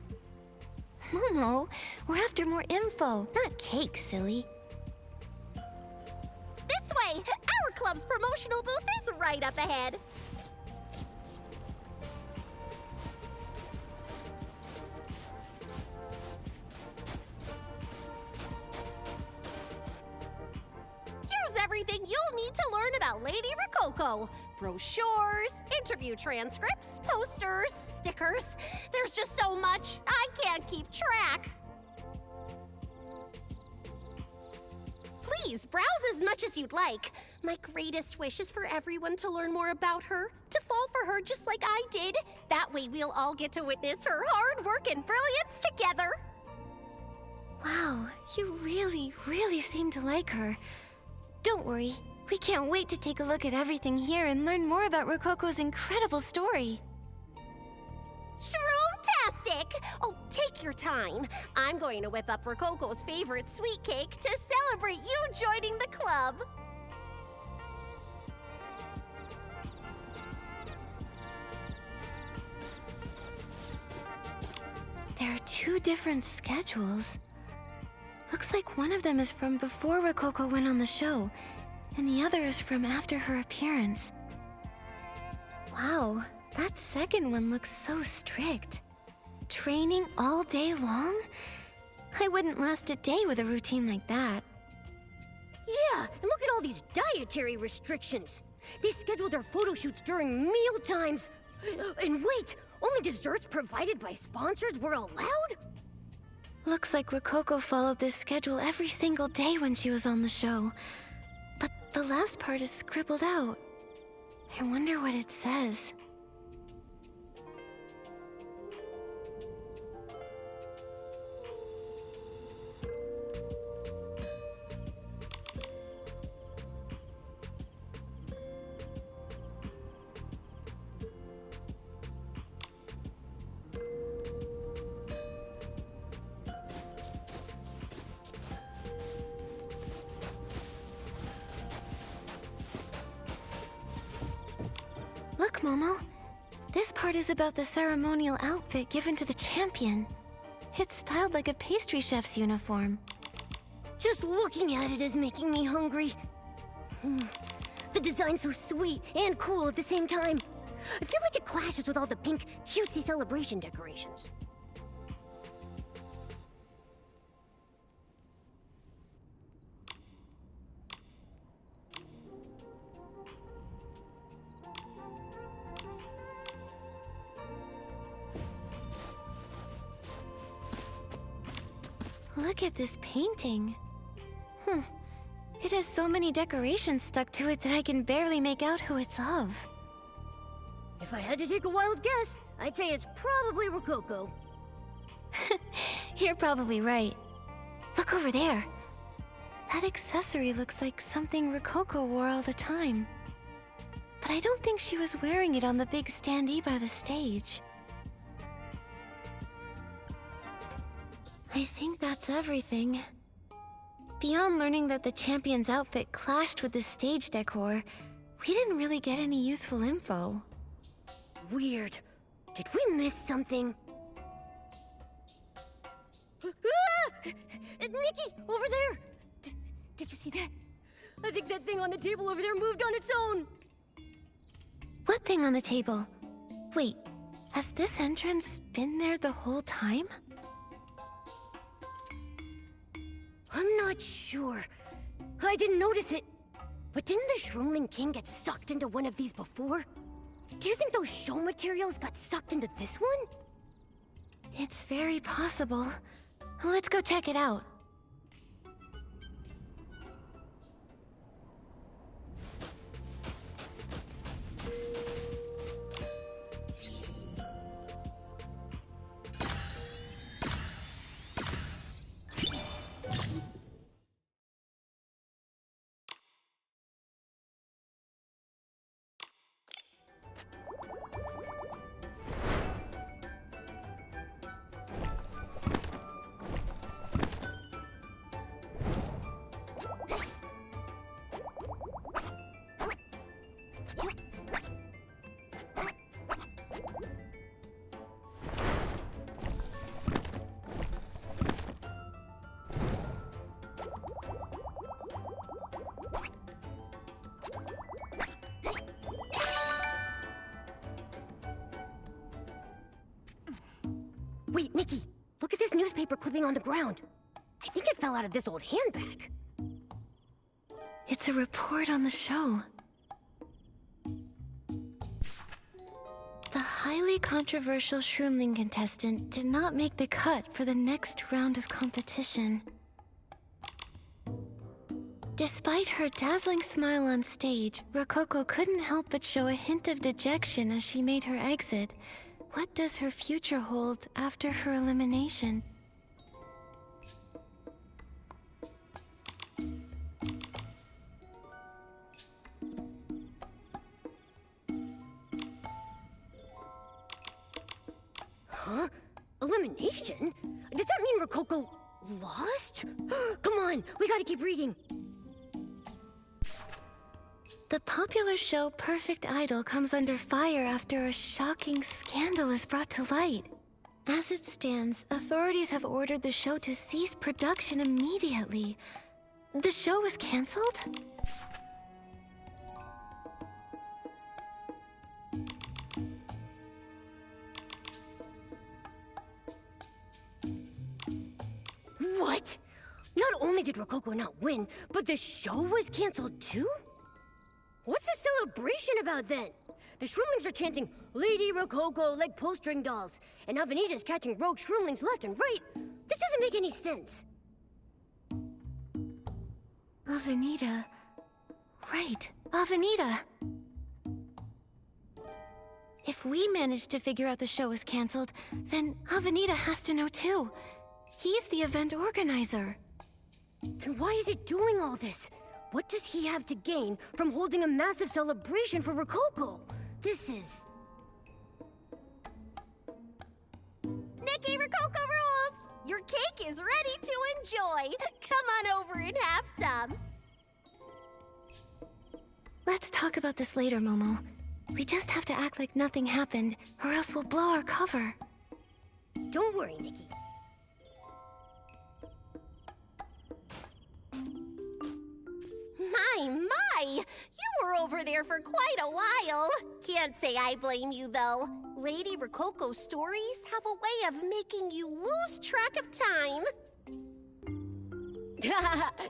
Momo, we're after more info, not cake, silly. This way! Our club's promotional booth is right up ahead. Here's everything you'll need to learn about Lady Rococo. Brochures, interview transcripts, posters, stickers. There's just so much, I can't keep track. Please, browse as much as you'd like. My greatest wish is for everyone to learn more about her, to fall for her just like I did. That way we'll all get to witness her hard work and brilliance together. Wow, you really seem to like her. Don't worry, we can't wait to take a look at everything here and learn more about Rococo's incredible story. Shroomtastic! Oh, take your time. I'm going to whip up Rococo's favorite sweet cake to celebrate you joining the club. There are 2 different schedules. Looks like one of them is from before Rococo went on the show, and the other is from after her appearance. Wow, that second one looks so strict. Training all day long? I wouldn't last a day with a routine like that. Yeah, and look at all these dietary restrictions. They schedule their photo shoots during meal times. And wait, only desserts provided by sponsors were allowed? Looks like Rococo followed this schedule every single day when she was on the show. But the last part is scribbled out. I wonder what it says. Look, Momo. This part is about the ceremonial outfit given to the champion. It's styled like a pastry chef's uniform. Just looking at it is making me hungry. The design's so sweet and cool at the same time. I feel like it clashes with all the pink, cutesy celebration decorations. Look at this painting. It has so many decorations stuck to it that I can barely make out who it's of. If I had to take a wild guess, I'd say it's probably Rococo. You're probably right. Look over there. That accessory looks like something Rococo wore all the time. But I don't think she was wearing it on the big standee by the stage. I think that's everything. Beyond learning that the champion's outfit clashed with the stage decor, we didn't really get any useful info. Weird. Did we miss something? Nikki, over there! Did you see that? I think that thing on the table over there moved on its own! What thing on the table? Wait, has this entrance been there the whole time? I'm not sure. I didn't notice it. But didn't the Shroomling King get sucked into one of these before? Do you think those show materials got sucked into this one? It's very possible. Let's go check it out. Wait, Nikki, look at this newspaper clipping on the ground. I think it fell out of this old handbag. It's a report on the show. The highly controversial Shroomling contestant did not make the cut for the next round of competition. Despite her dazzling smile on stage, Rococo couldn't help but show a hint of dejection as she made her exit. What does her future hold after her elimination? Huh? Elimination? Does that mean Rococo lost? Come on, we gotta keep reading. The popular show Perfect Idol comes under fire after a shocking scandal is brought to light. As it stands, authorities have ordered the show to cease production immediately. The show was canceled? What? Not only did Rococo not win, but the show was canceled too? What's the celebration about then? The Shroomlings are chanting, Lady Rococo, like post-string dolls, and Avenita's catching rogue Shroomlings left and right. This doesn't make any sense. Avenita. Right, Avenita. If we managed to figure out the show was canceled, then Avenita has to know too. He's the event organizer. Then why is he doing all this? What does he have to gain from holding a massive celebration for Rococo? This is... Nikki, Rococo rules! Your cake is ready to enjoy. Come on over and have some. Let's talk about this later, Momo. We just have to act like nothing happened, or else we'll blow our cover. Don't worry, Nikki. My! You were over there for quite a while. Can't say I blame you, though. Lady Rococo's stories have a way of making you lose track of time.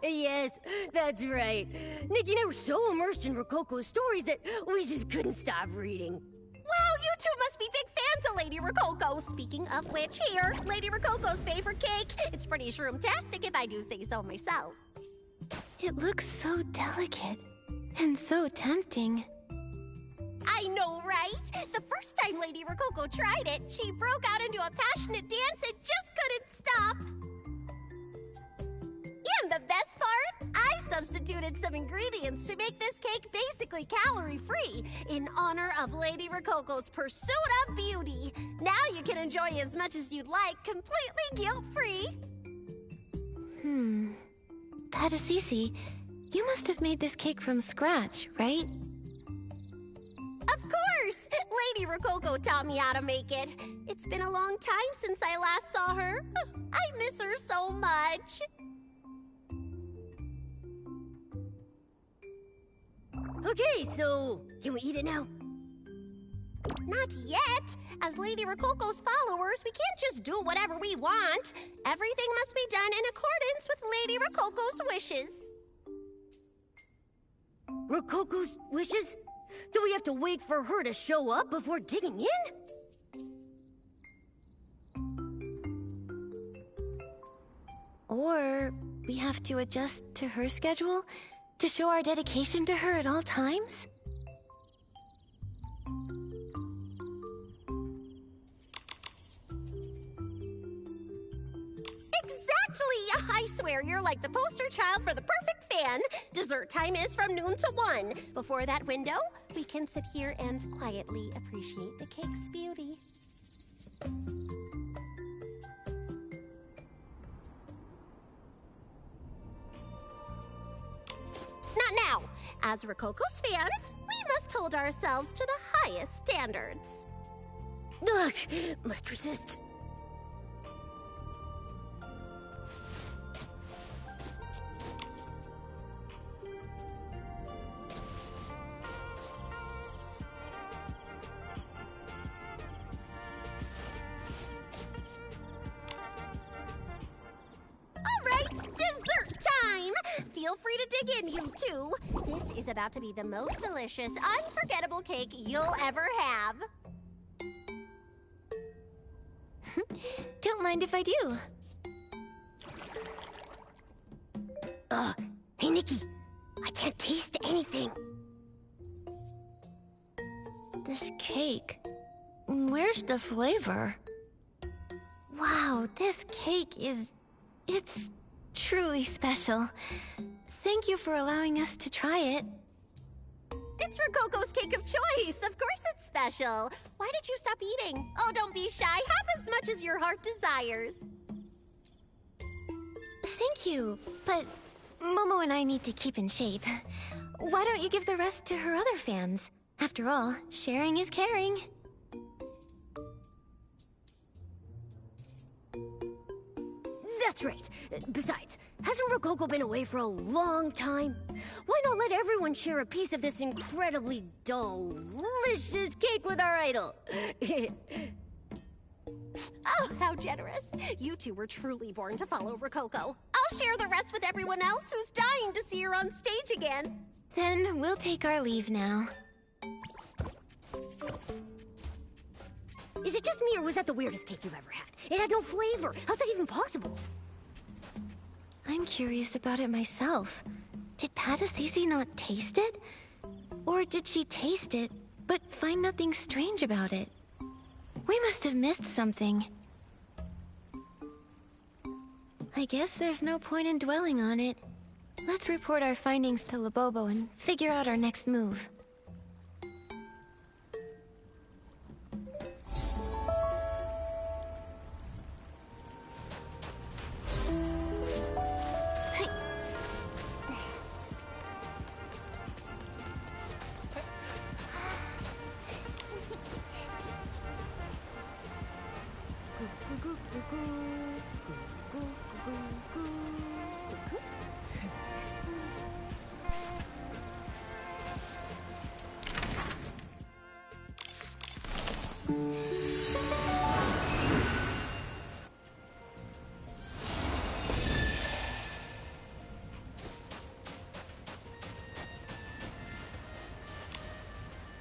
Yes, that's right. Nikki and I were so immersed in Rococo's stories that we just couldn't stop reading. Wow, you two must be big fans of Lady Rococo. Speaking of which, here, Lady Rococo's favorite cake. It's pretty shroomtastic if I do say so myself. It looks so delicate and so tempting. I know, right? The first time Lady Rococo tried it, she broke out into a passionate dance and just couldn't stop. And the best part? I substituted some ingredients to make this cake basically calorie-free in honor of Lady Rococo's pursuit of beauty. Now you can enjoy as much as you'd like, completely guilt-free. Patasisi, you must have made this cake from scratch, right? Of course! Lady Rococo taught me how to make it. It's been a long time since I last saw her. I miss her so much. Okay, so can we eat it now? Not yet. As Lady Rococo's followers, we can't just do whatever we want. Everything must be done in accordance with Lady Rococo's wishes. Rococo's wishes? Do we have to wait for her to show up before digging in? Or we have to adjust to her schedule to show our dedication to her at all times? Exactly! I swear you're like the poster child for the perfect fan. Dessert time is from noon to 1. Before that window, we can sit here and quietly appreciate the cake's beauty. Not now. As Rococo's fans, we must hold ourselves to the highest standards. Ugh, must resist. Feel free to dig in, you two. This is about to be the most delicious, unforgettable cake you'll ever have. Don't mind if I do. Hey, Nikki. I can't taste anything. This cake. Where's the flavor? Wow, this cake is... it's truly special. Thank you for allowing us to try it. It's Rococo's cake of choice. Of course it's special. Why did you stop eating? Oh, don't be shy. Have as much as your heart desires. Thank you, but Momo and I need to keep in shape. Why don't you give the rest to her other fans? After all, sharing is caring. That's right. Besides, hasn't Rococo been away for a long time? Why not let everyone share a piece of this incredibly delicious cake with our idol? Oh, how generous. You two were truly born to follow Rococo. I'll share the rest with everyone else who's dying to see her on stage again. Then we'll take our leave now. Is it just me, or was that the weirdest cake you've ever had? It had no flavor. How's that even possible? I'm curious about it myself. Did Patasisi not taste it? Or did she taste it, but find nothing strange about it? We must have missed something. I guess there's no point in dwelling on it. Let's report our findings to Labobo and figure out our next move.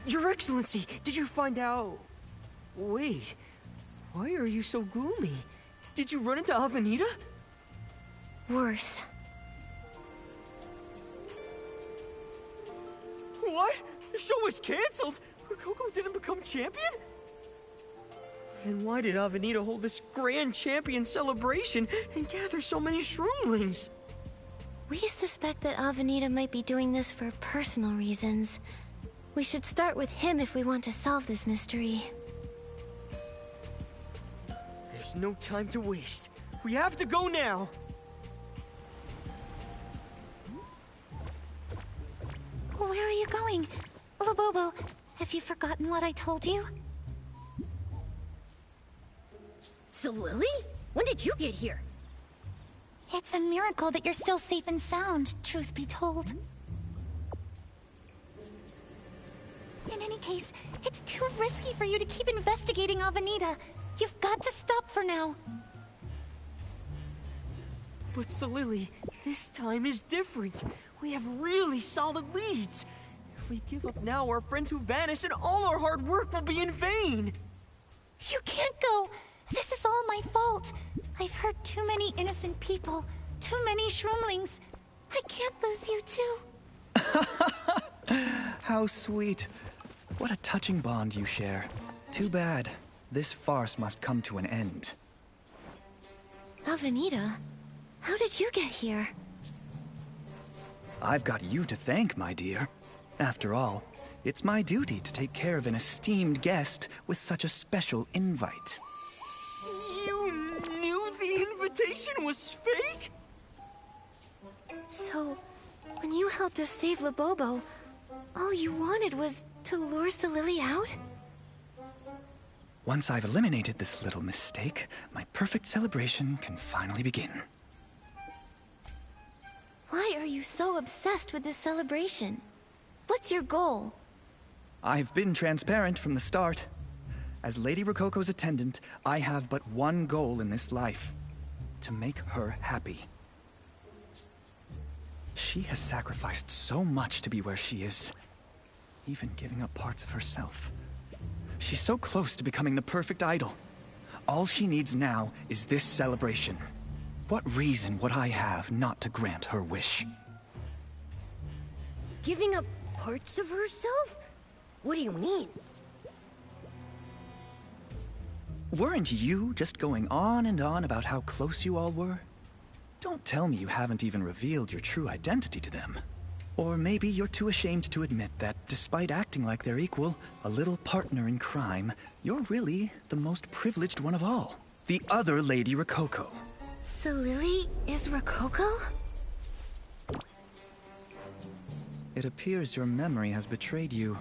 Your Excellency, did you find out... Wait, why are you so gloomy? Did you run into Avenida? Worse. What? The show was cancelled? Rococo didn't become champion? Then why did Avenida hold this grand champion celebration and gather so many shroomlings? We suspect that Avenida might be doing this for personal reasons. We should start with him if we want to solve this mystery. There's no time to waste. We have to go now! Where are you going? Labobo, have you forgotten what I told you? So, Lily? When did you get here? It's a miracle that you're still safe and sound, truth be told. In any case, it's too risky for you to keep investigating Avenida. You've got to stop for now. But Solili, this time is different. We have really solid leads. If we give up now, our friends who vanished and all our hard work will be in vain. You can't go. This is all my fault. I've hurt too many innocent people. Too many shroomlings. I can't lose you too. How sweet. What a touching bond you share. Too bad. This farce must come to an end. Alvanita, how did you get here? I've got you to thank, my dear. After all, it's my duty to take care of an esteemed guest with such a special invite. You knew the invitation was fake? So, when you helped us save Labobo, all you wanted was to lure Solili out? Once I've eliminated this little mistake, my perfect celebration can finally begin. Why are you so obsessed with this celebration? What's your goal? I've been transparent from the start. As Lady Rococo's attendant, I have but one goal in this life: to make her happy. She has sacrificed so much to be where she is, even giving up parts of herself. She's so close to becoming the perfect idol. All she needs now is this celebration. What reason would I have not to grant her wish? Giving up parts of herself? What do you mean? Weren't you just going on and on about how close you all were? Don't tell me you haven't even revealed your true identity to them. Or maybe you're too ashamed to admit that, despite acting like their equal, a little partner in crime, you're really the most privileged one of all. The other Lady Rococo. Solili is Rococo? It appears your memory has betrayed you.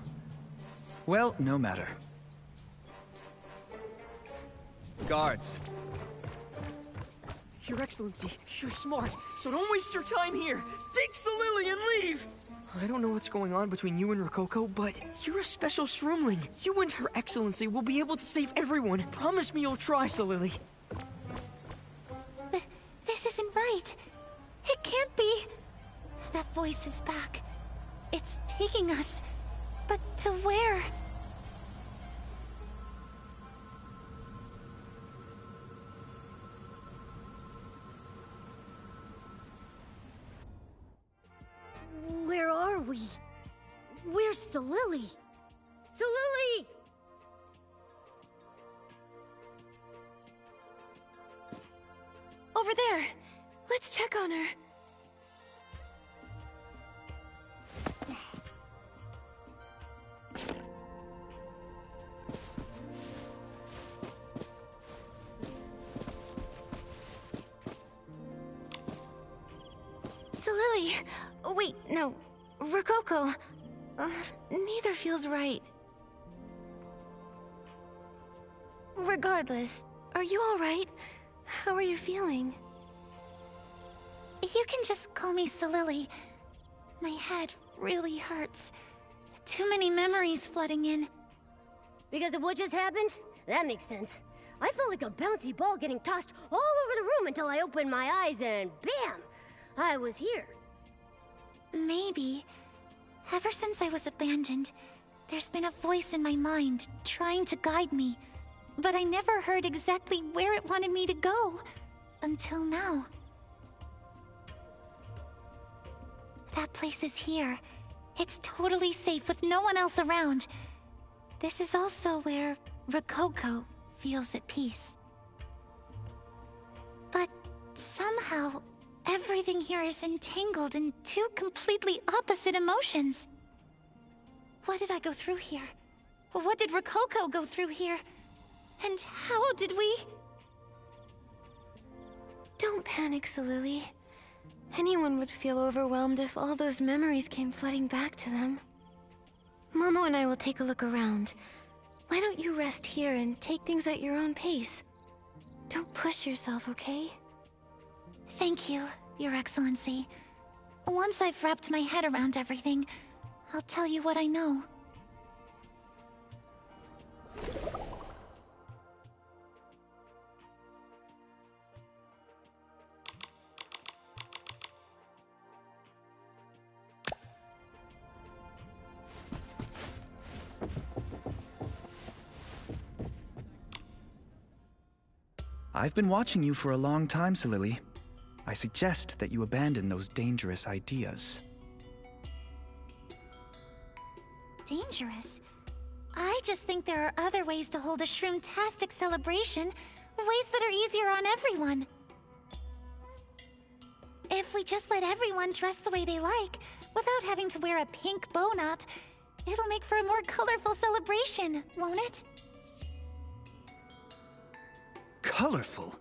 Well, no matter. Guards. Your Excellency, you're smart, so don't waste your time here. Take Solili and leave! I don't know what's going on between you and Rococo, but you're a special shroomling. You and Her Excellency will be able to save everyone. Promise me you'll try, Solili. This isn't right. It can't be. That voice is back. It's taking us. But to where? Where are we? Where's Solili? Solili! Over there. Let's check on her. Solili! Wait, no. Rococo. Neither feels right. Regardless, are you alright? How are you feeling? You can just call me Solili. My head really hurts. Too many memories flooding in. Because of what just happened? That makes sense. I felt like a bouncy ball getting tossed all over the room until I opened my eyes and bam! I was here. Maybe. Ever since I was abandoned, there's been a voice in my mind trying to guide me. But I never heard exactly where it wanted me to go. Until now. That place is here. It's totally safe with no one else around. This is also where Rococo feels at peace. But somehow, everything here is entangled in two completely opposite emotions. What did I go through here? What did Rococo go through here? And how did we... Don't panic, Solili. Anyone would feel overwhelmed if all those memories came flooding back to them. Momo and I will take a look around. Why don't you rest here and take things at your own pace? Don't push yourself, okay? Thank you, Your Excellency. Once I've wrapped my head around everything, I'll tell you what I know. I've been watching you for a long time, Salili. I suggest that you abandon those dangerous ideas. Dangerous? I just think there are other ways to hold a shroom-tastic celebration, ways that are easier on everyone. If we just let everyone dress the way they like, without having to wear a pink bow knot, it'll make for a more colorful celebration, won't it? Colorful?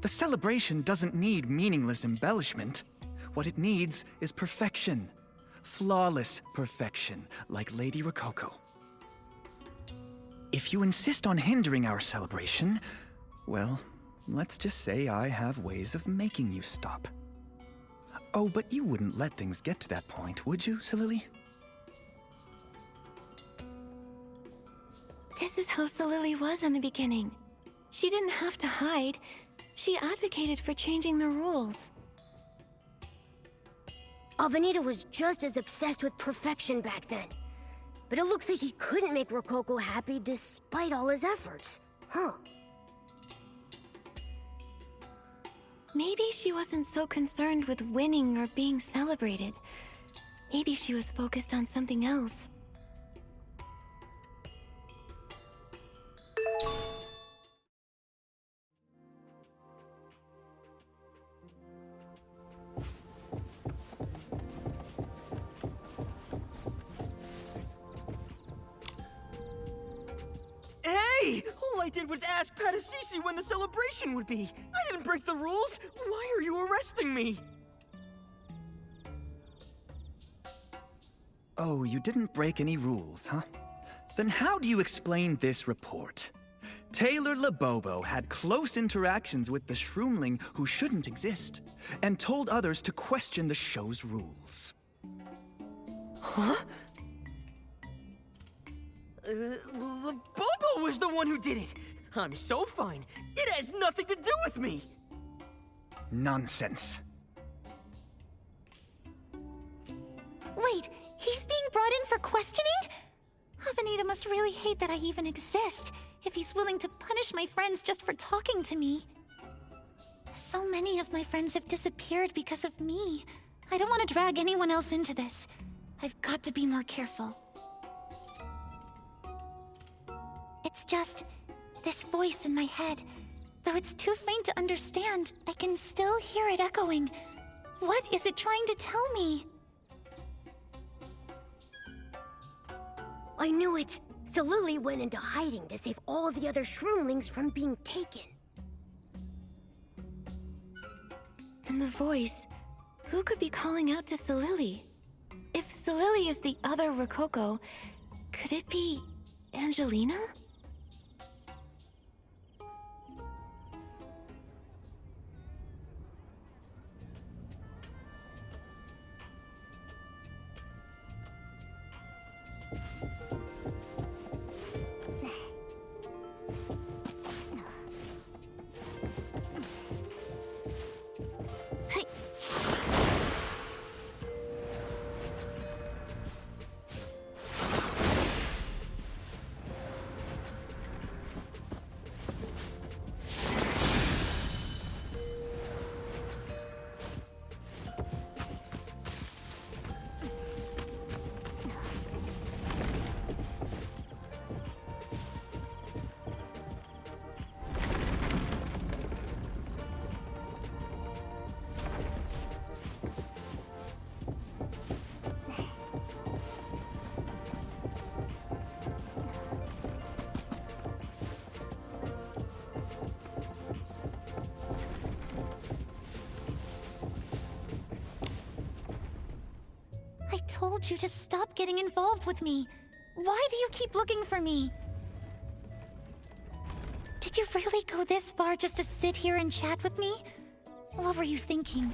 The celebration doesn't need meaningless embellishment. What it needs is perfection. Flawless perfection, like Lady Rococo. If you insist on hindering our celebration, well, let's just say I have ways of making you stop. Oh, but you wouldn't let things get to that point, would you, Salili? This is how Salili was in the beginning. She didn't have to hide. She advocated for changing the rules. Avenida was just as obsessed with perfection back then. But it looks like he couldn't make Rococo happy despite all his efforts. Huh. Maybe she wasn't so concerned with winning or being celebrated. Maybe she was focused on something else. Hey! All I did was ask Patasisi when the celebration would be. I didn't break the rules. Why are you arresting me? Oh, you didn't break any rules, huh? Then how do you explain this report? Taylor Labobo had close interactions with the shroomling who shouldn't exist, and told others to question the show's rules. Huh? Labobo was the one who did it! I'm so fine. It has nothing to do with me! Nonsense. Wait, he's being brought in for questioning? Avenida must really hate that I even exist, if he's willing to punish my friends just for talking to me. So many of my friends have disappeared because of me. I don't want to drag anyone else into this. I've got to be more careful. It's just this voice in my head. Though it's too faint to understand, I can still hear it echoing. What is it trying to tell me? I knew it! Salili went into hiding to save all the other shroomlings from being taken. And the voice, who could be calling out to Salili? If Salili is the other Rococo, could it be Angelina? I told you to stop getting involved with me. Why do you keep looking for me? Did you really go this far just to sit here and chat with me? What were you thinking?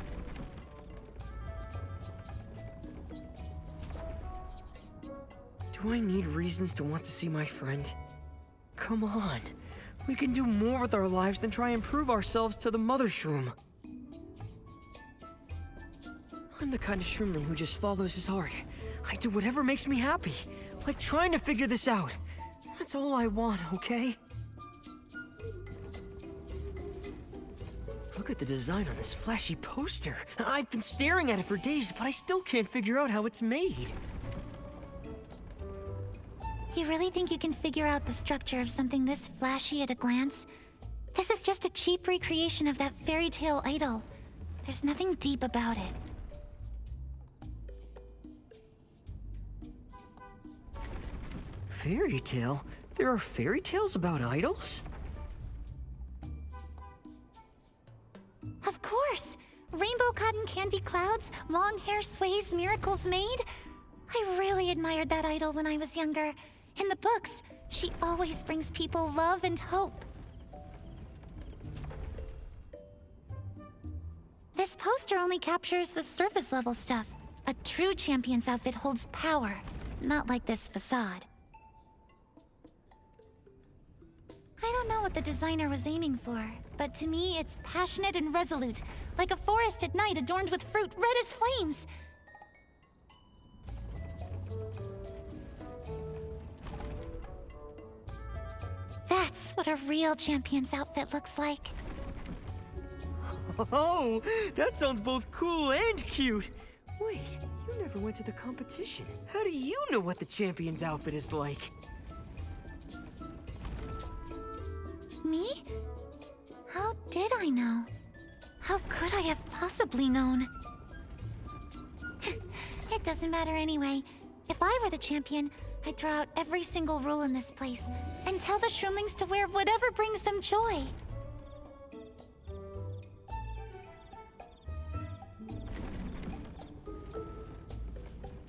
Do I need reasons to want to see my friend? Come on. We can do more with our lives than try and prove ourselves to the Mother Shroom. I'm the kind of shroomling who just follows his heart. I do whatever makes me happy. Like trying to figure this out. That's all I want, okay? Look at the design on this flashy poster. I've been staring at it for days, but I still can't figure out how it's made. You really think you can figure out the structure of something this flashy at a glance? This is just a cheap recreation of that fairy tale idol. There's nothing deep about it. Fairy tale? There are fairy tales about idols? Of course! Rainbow cotton candy clouds, long hair sways, miracles made. I really admired that idol when I was younger. In the books, she always brings people love and hope. This poster only captures the surface level stuff. A true champion's outfit holds power, not like this facade. I don't know what the designer was aiming for, but to me it's passionate and resolute, like a forest at night adorned with fruit red as flames. That's what a real champion's outfit looks like. Oh, that sounds both cool and cute. Wait, you never went to the competition. How do you know what the champion's outfit is like? Me? How did I know? How could I have possibly known? It doesn't matter anyway. If I were the champion, I'd throw out every single rule in this place and tell the shroomlings to wear whatever brings them joy.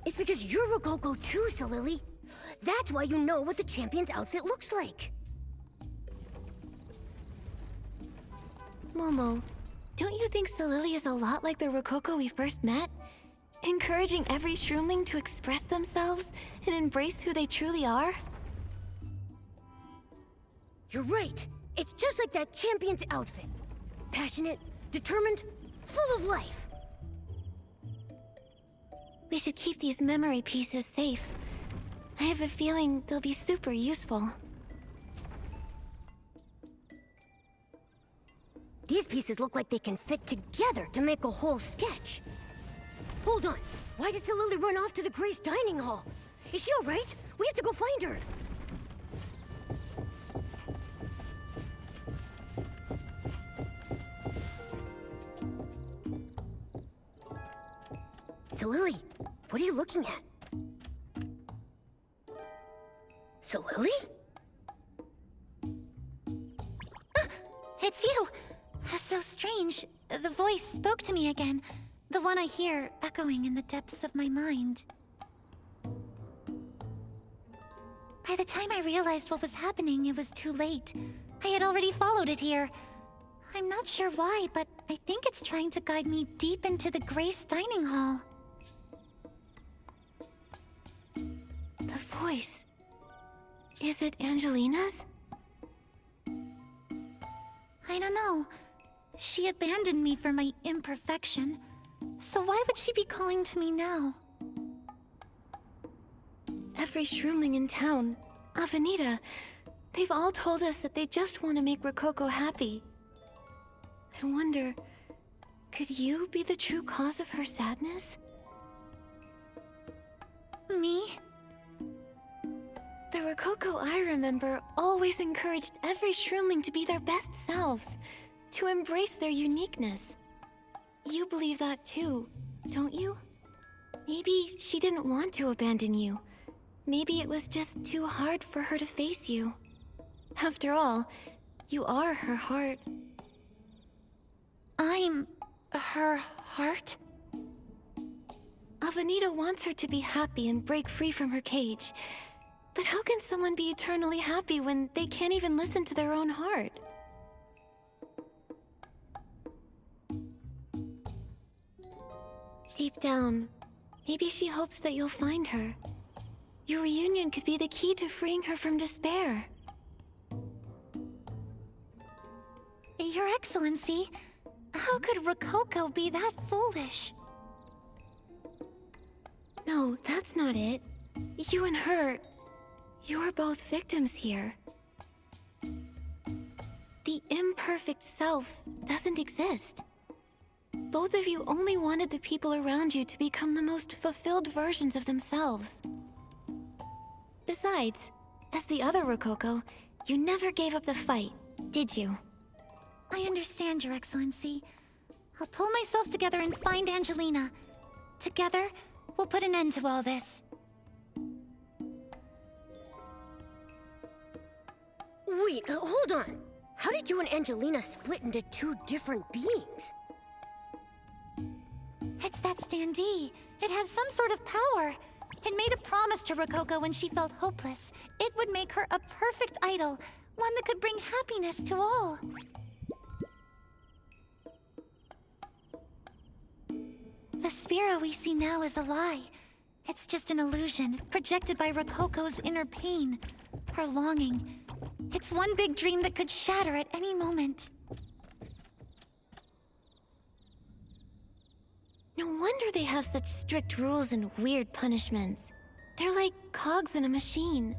It's because you're Rococo too, Solili. That's why you know what the champion's outfit looks like. Momo, don't you think Solili is a lot like the Rococo we first met? Encouraging every shroomling to express themselves and embrace who they truly are? You're right. It's just like that champion's outfit. Passionate, determined, full of life. We should keep these memory pieces safe. I have a feeling they'll be super useful. These pieces look like they can fit together to make a whole sketch. Hold on. Why did Solili run off to the Grace dining hall? Is she all right? We have to go find her. Solili, what are you looking at? Solili? It's you! So strange. The voice spoke to me again. The one I hear echoing in the depths of my mind. By the time I realized what was happening, it was too late. I had already followed it here. I'm not sure why, but I think it's trying to guide me deep into the Grace dining hall. The voice. Is it Angelina's? I don't know. She abandoned me for my imperfection. So why would she be calling to me now? Every shroomling in town, Avenida, they've all told us that they just want to make Rococo happy. I wonder, could you be the true cause of her sadness? Me? The Rococo I remember always encouraged every shroomling to be their best selves, to embrace their uniqueness. You believe that too, don't you? Maybe she didn't want to abandon you. Maybe it was just too hard for her to face you. After all, you are her heart. I'm her heart? Avenida wants her to be happy and break free from her cage. But how can someone be eternally happy when they can't even listen to their own heart? Deep down, maybe she hopes that you'll find her. Your reunion could be the key to freeing her from despair. Your Excellency, how could Rococo be that foolish? No, that's not it. You and her, you're both victims here. The The imperfect self doesn't exist. Both of you only wanted the people around you to become the most fulfilled versions of themselves. Besides, as the other Rococo, you never gave up the fight, did you? I understand, Your Excellency. I'll pull myself together and find Angelina. Together, we'll put an end to all this. Wait, hold on. How did you and Angelina split into two different beings? It's that standee. It has some sort of power. It made a promise to Rococo when she felt hopeless. It would make her a perfect idol, one that could bring happiness to all. The Spira we see now is a lie. It's just an illusion, projected by Rococo's inner pain, her longing. It's one big dream that could shatter at any moment. No wonder they have such strict rules and weird punishments. They're like cogs in a machine.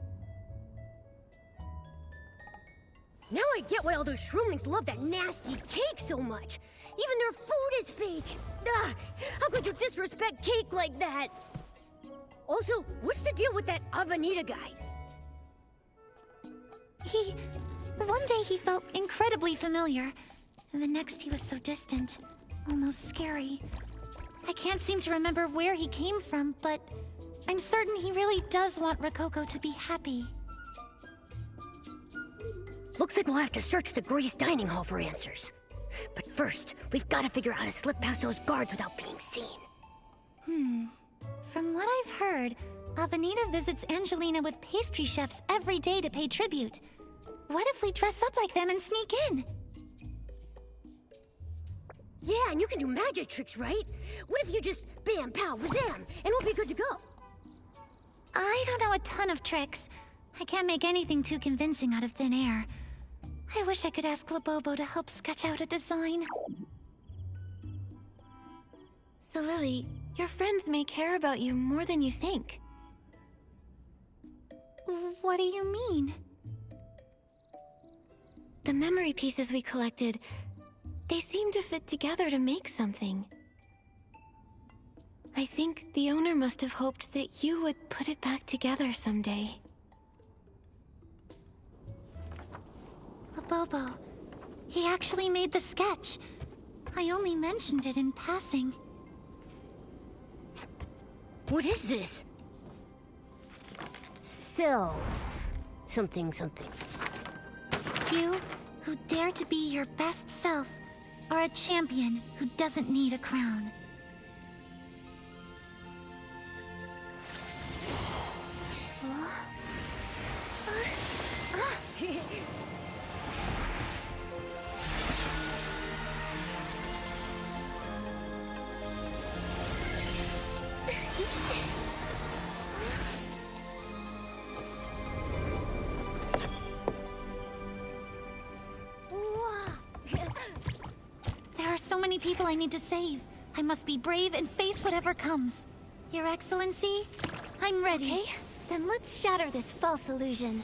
Now I get why all those shroomlings love that nasty cake so much. Even their food is fake. How could you disrespect cake like that? Also, what's the deal with that Avenida guy? One day he felt incredibly familiar, and the next he was so distant, almost scary. I can't seem to remember where he came from, but I'm certain he really does want Rococo to be happy. Looks like we'll have to search the Grace dining hall for answers. But first, we've got to figure out how to slip past those guards without being seen. From what I've heard, Avenida visits Angelina with pastry chefs every day to pay tribute. What if we dress up like them and sneak in? Yeah, and you can do magic tricks, right? What if you just bam, pow, wazam, and we'll be good to go? I don't know a ton of tricks. I can't make anything too convincing out of thin air. I wish I could ask Labobo to help sketch out a design. So Lily, your friends may care about you more than you think. What do you mean? The memory pieces we collected, they seem to fit together to make something. I think the owner must have hoped that you would put it back together someday. Labobo, he actually made the sketch. I only mentioned it in passing. What is this? Self. Something. You, who dare to be your best self, are a champion who doesn't need a crown. There are so many people I need to save. I must be brave and face whatever comes. Your Excellency, I'm ready. Okay, then let's shatter this false illusion.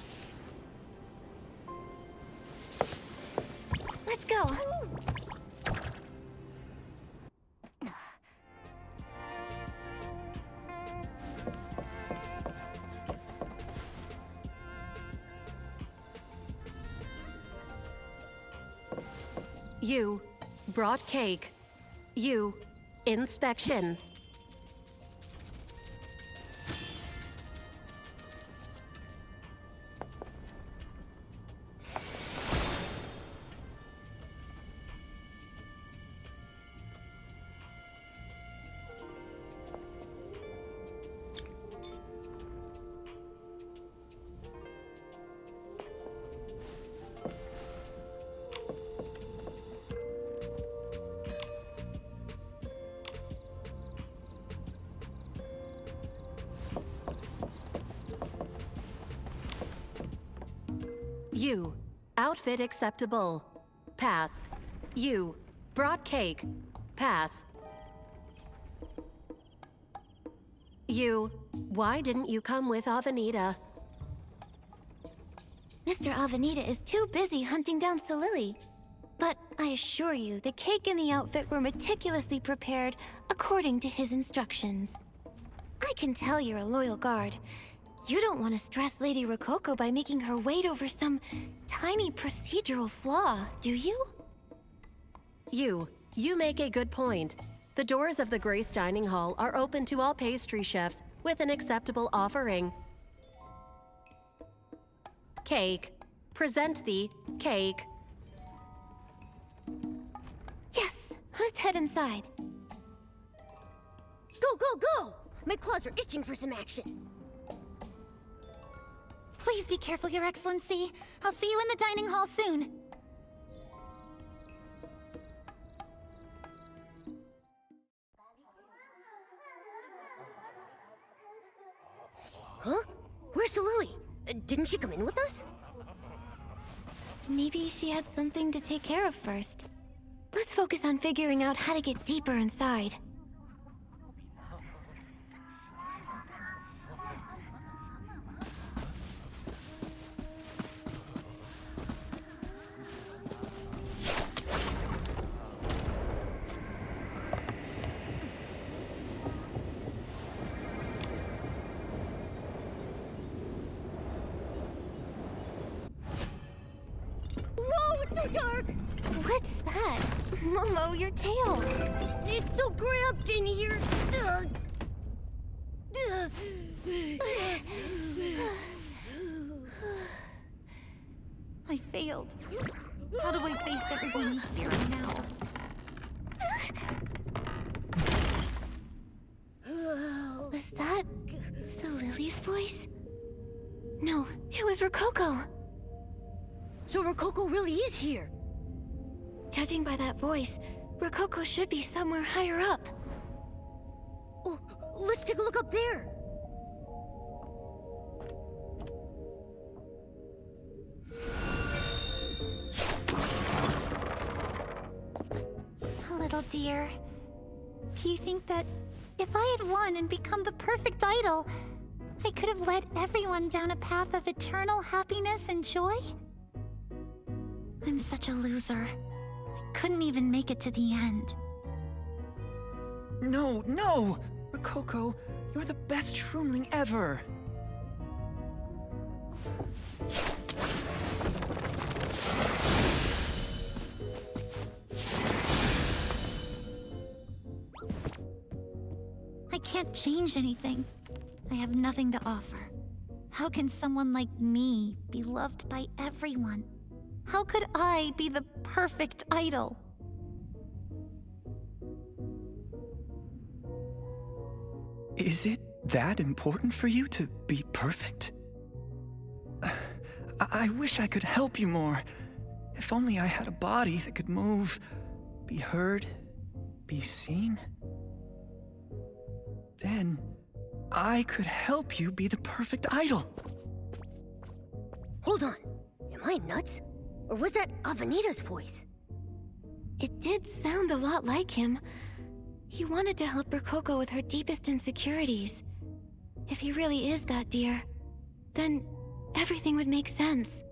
Let's go. You brought cake. You inspection. You outfit acceptable. Pass. You brought cake. Pass. You, why didn't you come with Avenida? Mr. Avenida is too busy hunting down Solili. But I assure you, the cake and the outfit were meticulously prepared according to his instructions. I can tell you're a loyal guard. You don't want to stress Lady Rococo by making her wait over some tiny procedural flaw, do you? You make a good point. The doors of the Grace Dining Hall are open to all pastry chefs with an acceptable offering. Cake. Present the cake. Yes, let's head inside. Go, go, go! My claws are itching for some action. Please be careful, Your Excellency. I'll see you in the dining hall soon. Huh? Where's Lily? Didn't she come in with us? Maybe she had something to take care of first. Let's focus on figuring out how to get deeper inside. Whoa, it's so dark! What's that? Momo, your tail! It's so cramped in here! Ugh. Ugh. I failed. How do I face everyone in spirit now? Was that Solili's voice? No, it was Rococo. So Rococo really is here. Judging by that voice, Rococo should be somewhere higher up. Oh, let's take a look up there. Little dear, do you think that if I had won and become the perfect idol, I could have led everyone down a path of eternal happiness and joy? I'm such a loser. I couldn't even make it to the end. No, no! Rococo, you're the best shroomling ever! I can't change anything. I have nothing to offer. How can someone like me be loved by everyone? How could I be the perfect idol? Is it that important for you to be perfect? I wish I could help you more. If only I had a body that could move, be heard, be seen. Then I could help you be the perfect idol. Hold on. Am I nuts? Or was that Avenida's voice? It did sound a lot like him. He wanted to help Rococo with her deepest insecurities. If he really is that dear, then everything would make sense.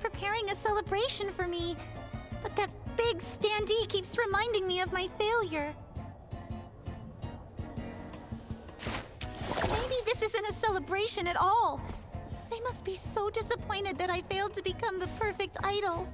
preparing a celebration for me. But that big standee keeps reminding me of my failure. Maybe this isn't a celebration at all. They must be so disappointed that I failed to become the perfect idol.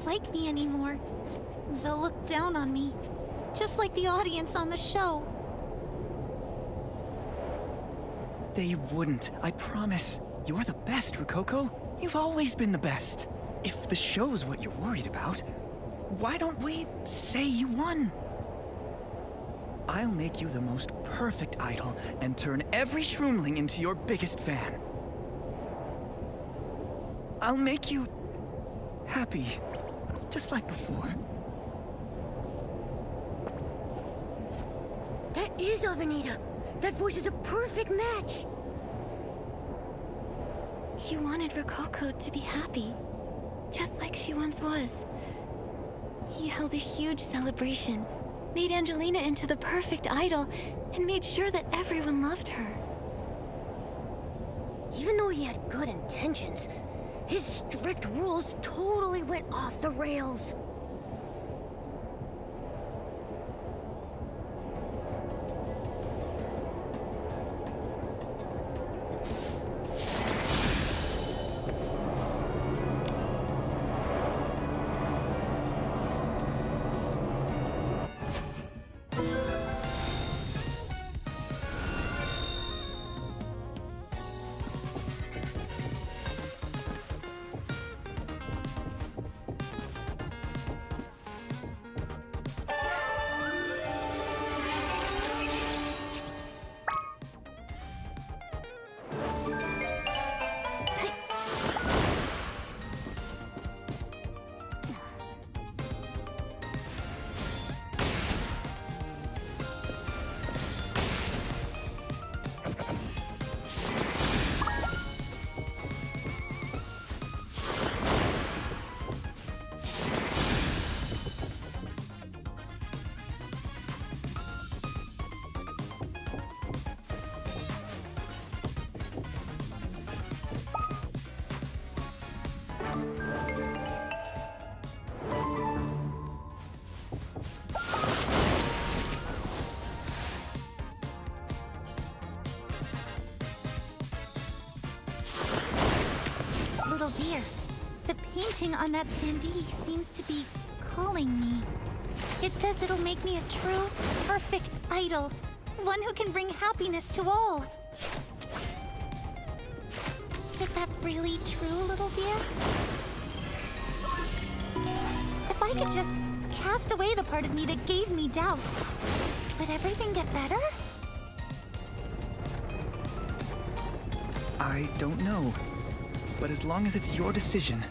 Like me anymore. They'll look down on me, just like the audience on the show. They wouldn't, I promise. You're the best, Rococo. You've always been the best. If the show's what you're worried about, why don't we say you won? I'll make you the most perfect idol and turn every shroomling into your biggest fan. I'll make you happy. Just like before. That is Avenida. That voice is a perfect match. He wanted Rococo to be happy, just like she once was. He held a huge celebration, made Angelina into the perfect idol, and made sure that everyone loved her. Even though he had good intentions, his strict rules totally went off the rails. little deer. The painting on that standee seems to be calling me. It says it'll make me a true, perfect idol. One who can bring happiness to all. Is that really true, little dear? If I could just cast away the part of me that gave me doubts, would everything get better? I don't know. But as long as it's your decision,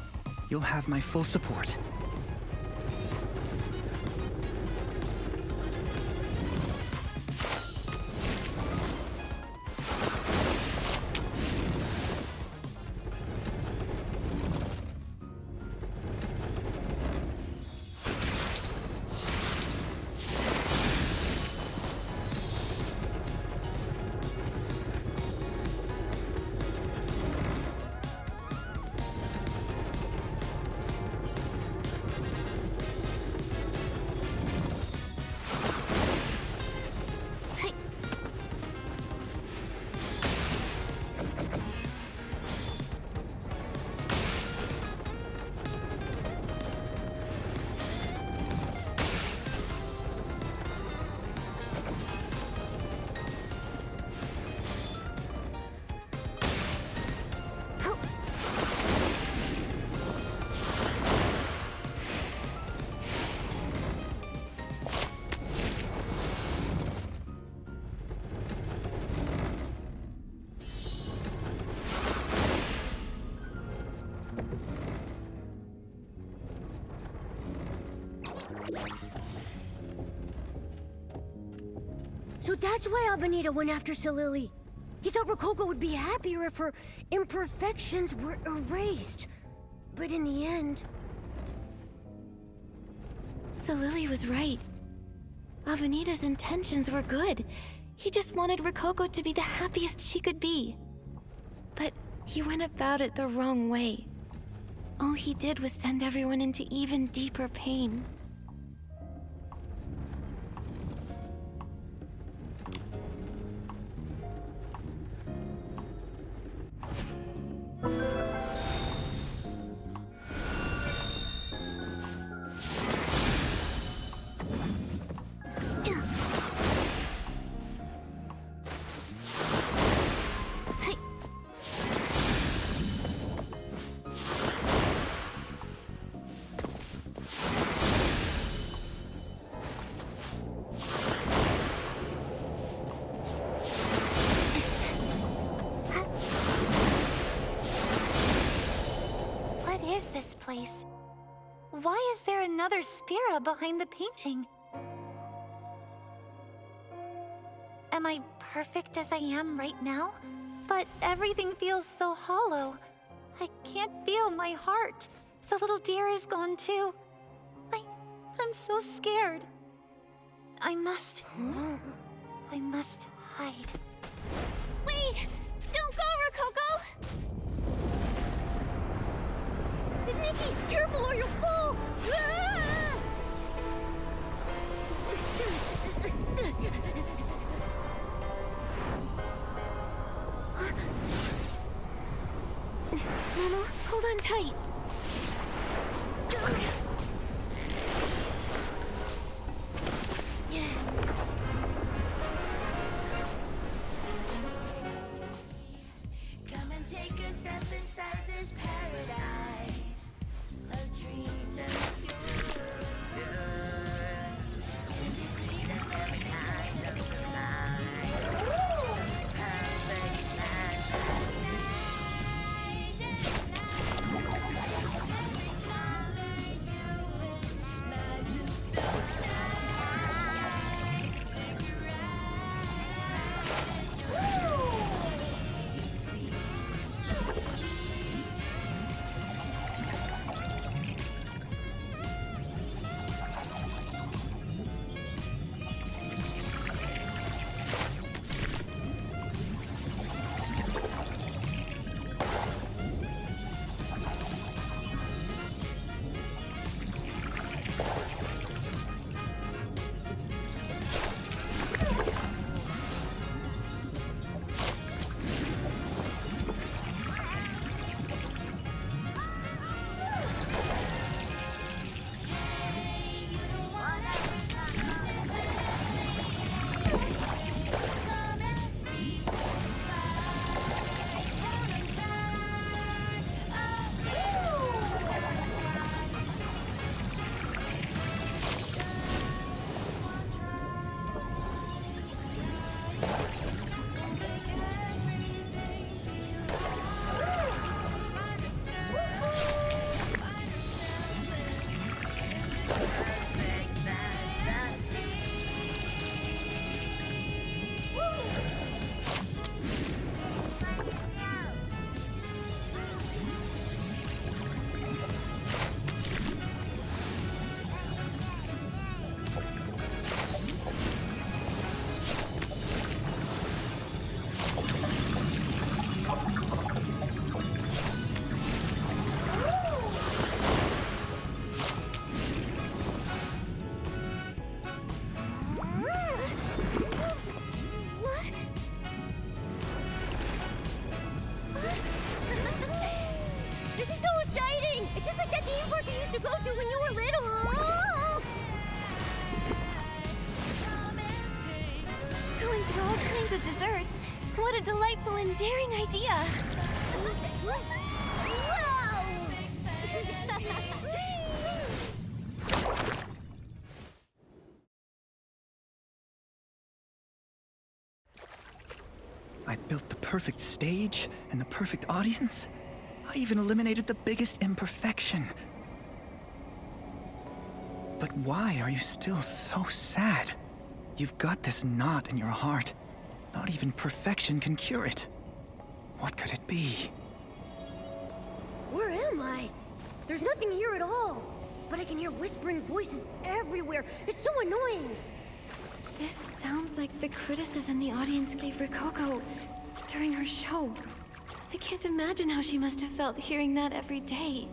you'll have my full support. So that's why Avenida went after Solili. He thought Rococo would be happier if her imperfections were erased. But in the end... Solili was right. Avenida's intentions were good. He just wanted Rococo to be the happiest she could be. But he went about it the wrong way. All he did was send everyone into even deeper pain. This place? Why is there another Spira behind the painting? Am I perfect as I am right now? But everything feels so hollow. I can't feel my heart. The little deer is gone too. I'm so scared. I must hide. Wait! Don't go, Rococo! Nikki, careful or you'll fall! Momo, hold on tight. Come and take a step inside this paradise of dreams and pure. And you see them every night of the night. Just perfect magic. theme park you used to go to when you were little. Going through all kinds of desserts. What a delightful and daring idea. I built the perfect stage and the perfect audience. I even eliminated the biggest imperfection. But why are you still so sad? You've got this knot in your heart. Not even perfection can cure it. What could it be? Where am I? There's nothing here at all. But I can hear whispering voices everywhere. It's so annoying. This sounds like the criticism the audience gave Rococo during her show. I can't imagine how she must have felt hearing that every day.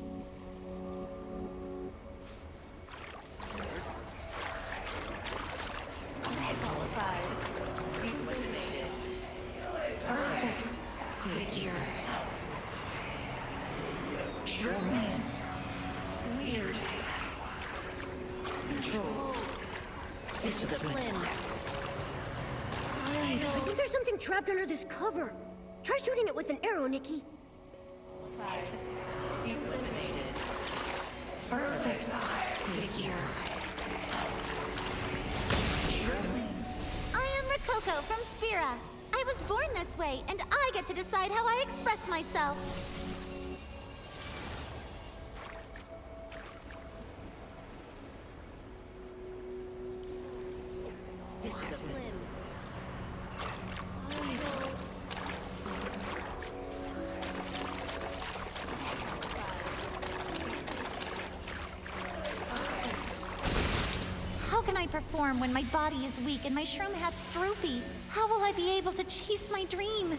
I think there's something trapped under this cover. Try shooting it with an arrow, Nikki. Eliminated. Perfect figure. I am Rococo from Sphera. I was born this way, and I get to decide how I express myself. How can I perform when my body is weak and my shroom hat's droopy? How will I be able to chase my dream?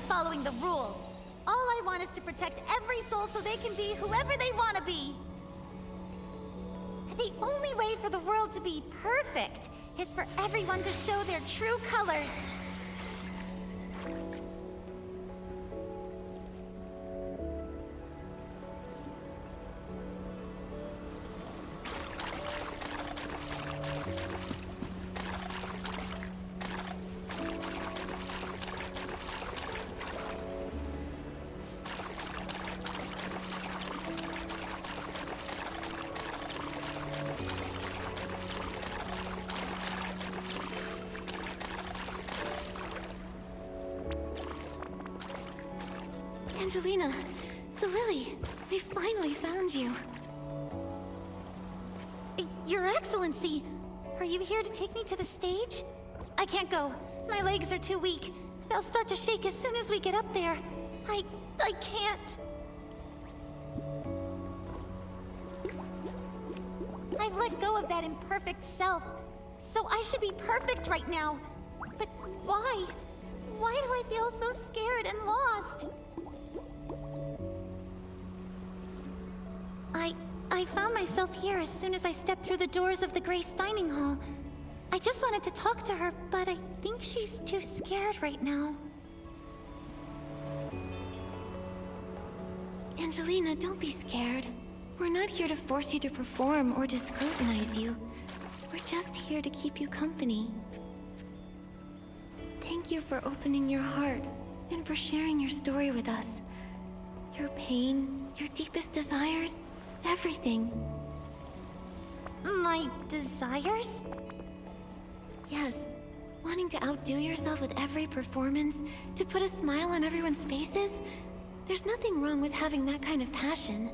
Following the rules. All I want is to protect every soul so they can be whoever they want to be. The only way for the world to be perfect is for everyone to show their true colors. Angelina, Lily, we finally found you. Your Excellency, are you here to take me to the stage? I can't go. My legs are too weak. They'll start to shake as soon as we get up there. I can't. I've let go of that imperfect self, so I should be perfect right now. But why? Why do I feel so scared and lost? I found myself here as soon as I stepped through the doors of the Grace Dining Hall. I just wanted to talk to her, but I think she's too scared right now. Angelina, don't be scared. We're not here to force you to perform or to scrutinize you. We're just here to keep you company. Thank you for opening your heart and for sharing your story with us. Your pain, your deepest desires, everything. My desires? Yes. Wanting to outdo yourself with every performance, to put a smile on everyone's faces? There's nothing wrong with having that kind of passion.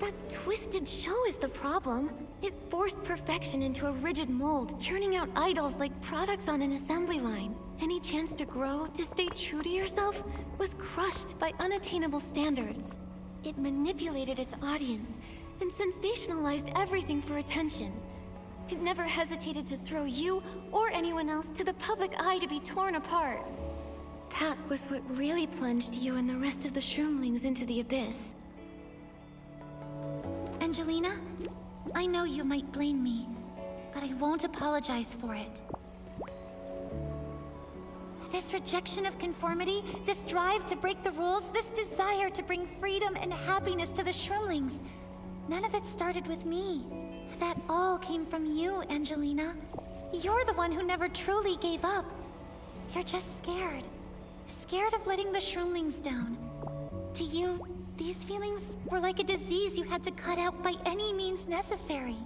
That twisted show is the problem. It forced perfection into a rigid mold, churning out idols like products on an assembly line. Any chance to grow, to stay true to yourself, was crushed by unattainable standards. It manipulated its audience and sensationalized everything for attention. It never hesitated to throw you or anyone else to the public eye to be torn apart. That was what really plunged you and the rest of the Shroomlings into the abyss. Angelina, I know you might blame me, but I won't apologize for it. This rejection of conformity, this drive to break the rules, this desire to bring freedom and happiness to the Shroomlings, none of it started with me. That all came from you, Angelina. You're the one who never truly gave up. You're just scared. Scared of letting the Shroomlings down. To you, these feelings were like a disease you had to cut out by any means necessary.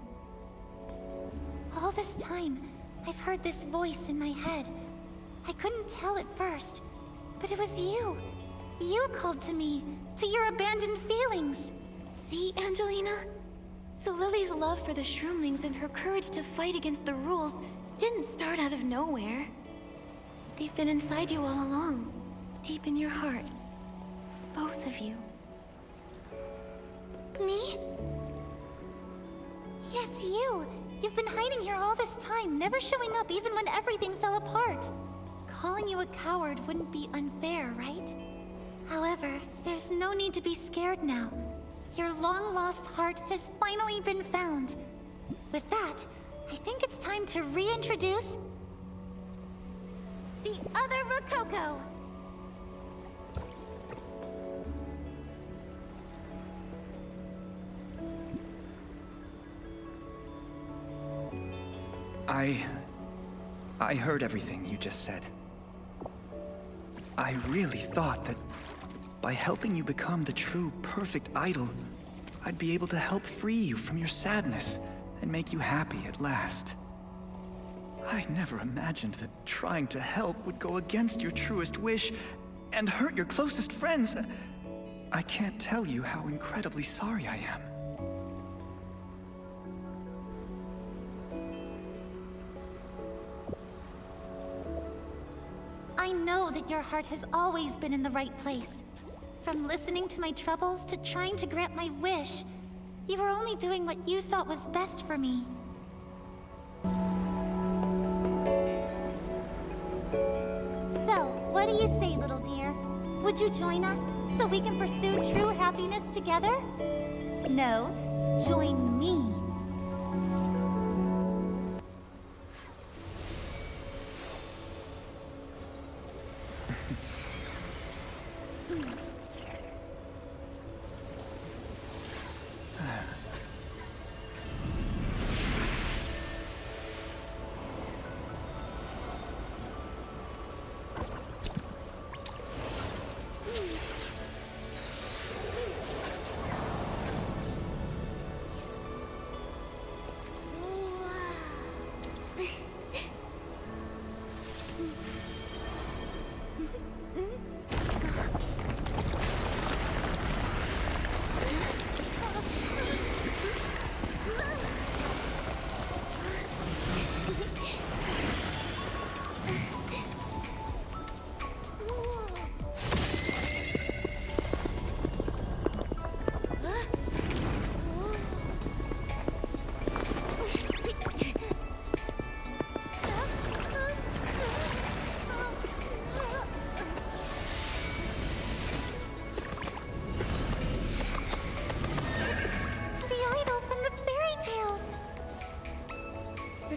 All this time, I've heard this voice in my head. I couldn't tell at first, but it was you. You called to me, to your abandoned feelings. See, Angelina? So Lily's love for the Shroomlings and her courage to fight against the rules didn't start out of nowhere. They've been inside you all along, deep in your heart. Both of you. Me? Yes, you. You've been hiding here all this time, never showing up even when everything fell apart. Calling you a coward wouldn't be unfair, right? However, there's no need to be scared now. Your long-lost heart has finally been found. With that, I think it's time to reintroduce the other Rococo. I heard everything you just said. I really thought that by helping you become the true, perfect idol, I'd be able to help free you from your sadness and make you happy at last. I never imagined that trying to help would go against your truest wish and hurt your closest friends. I can't tell you how incredibly sorry I am. I know that your heart has always been in the right place. From listening to my troubles to trying to grant my wish, you were only doing what you thought was best for me. So, what do you say, little dear? Would you join us so we can pursue true happiness together? No, join me.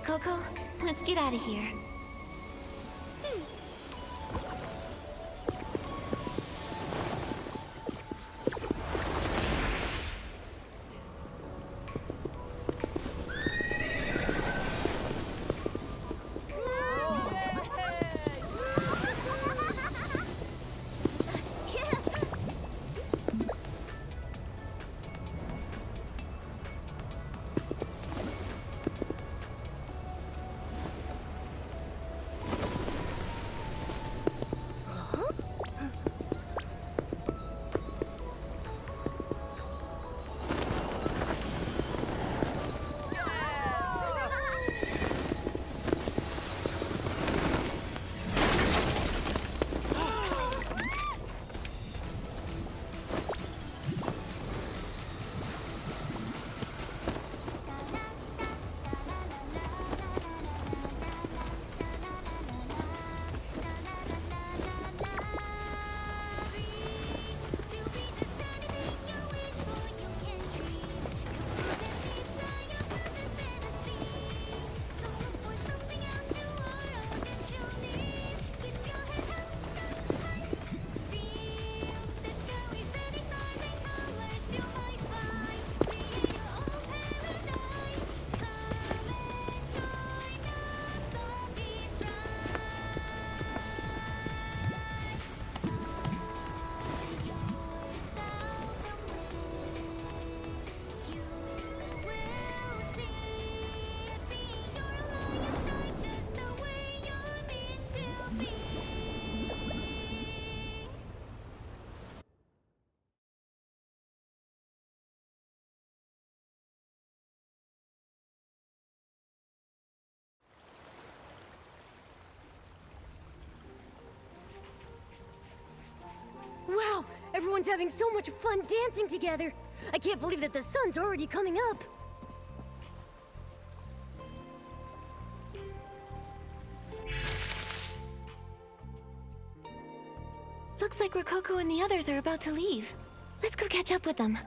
Coco, let's get out of here. Everyone's having so much fun dancing together. I can't believe that the sun's already coming up. Looks like Rococo and the others are about to leave. Let's go catch up with them.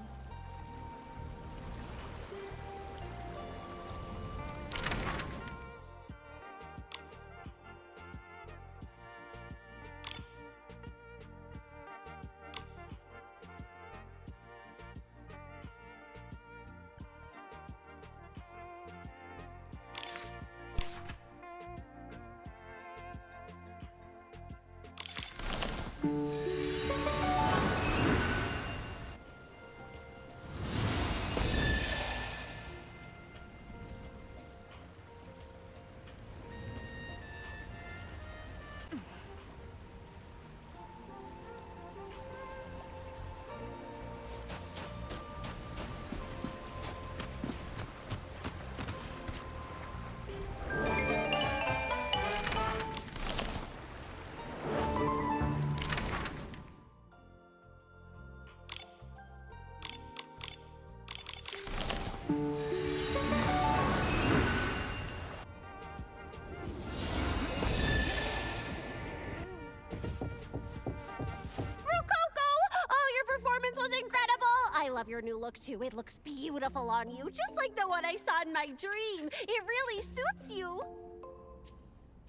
I love your new look too. It looks beautiful on you, just like the one I saw in my dream. It really suits you.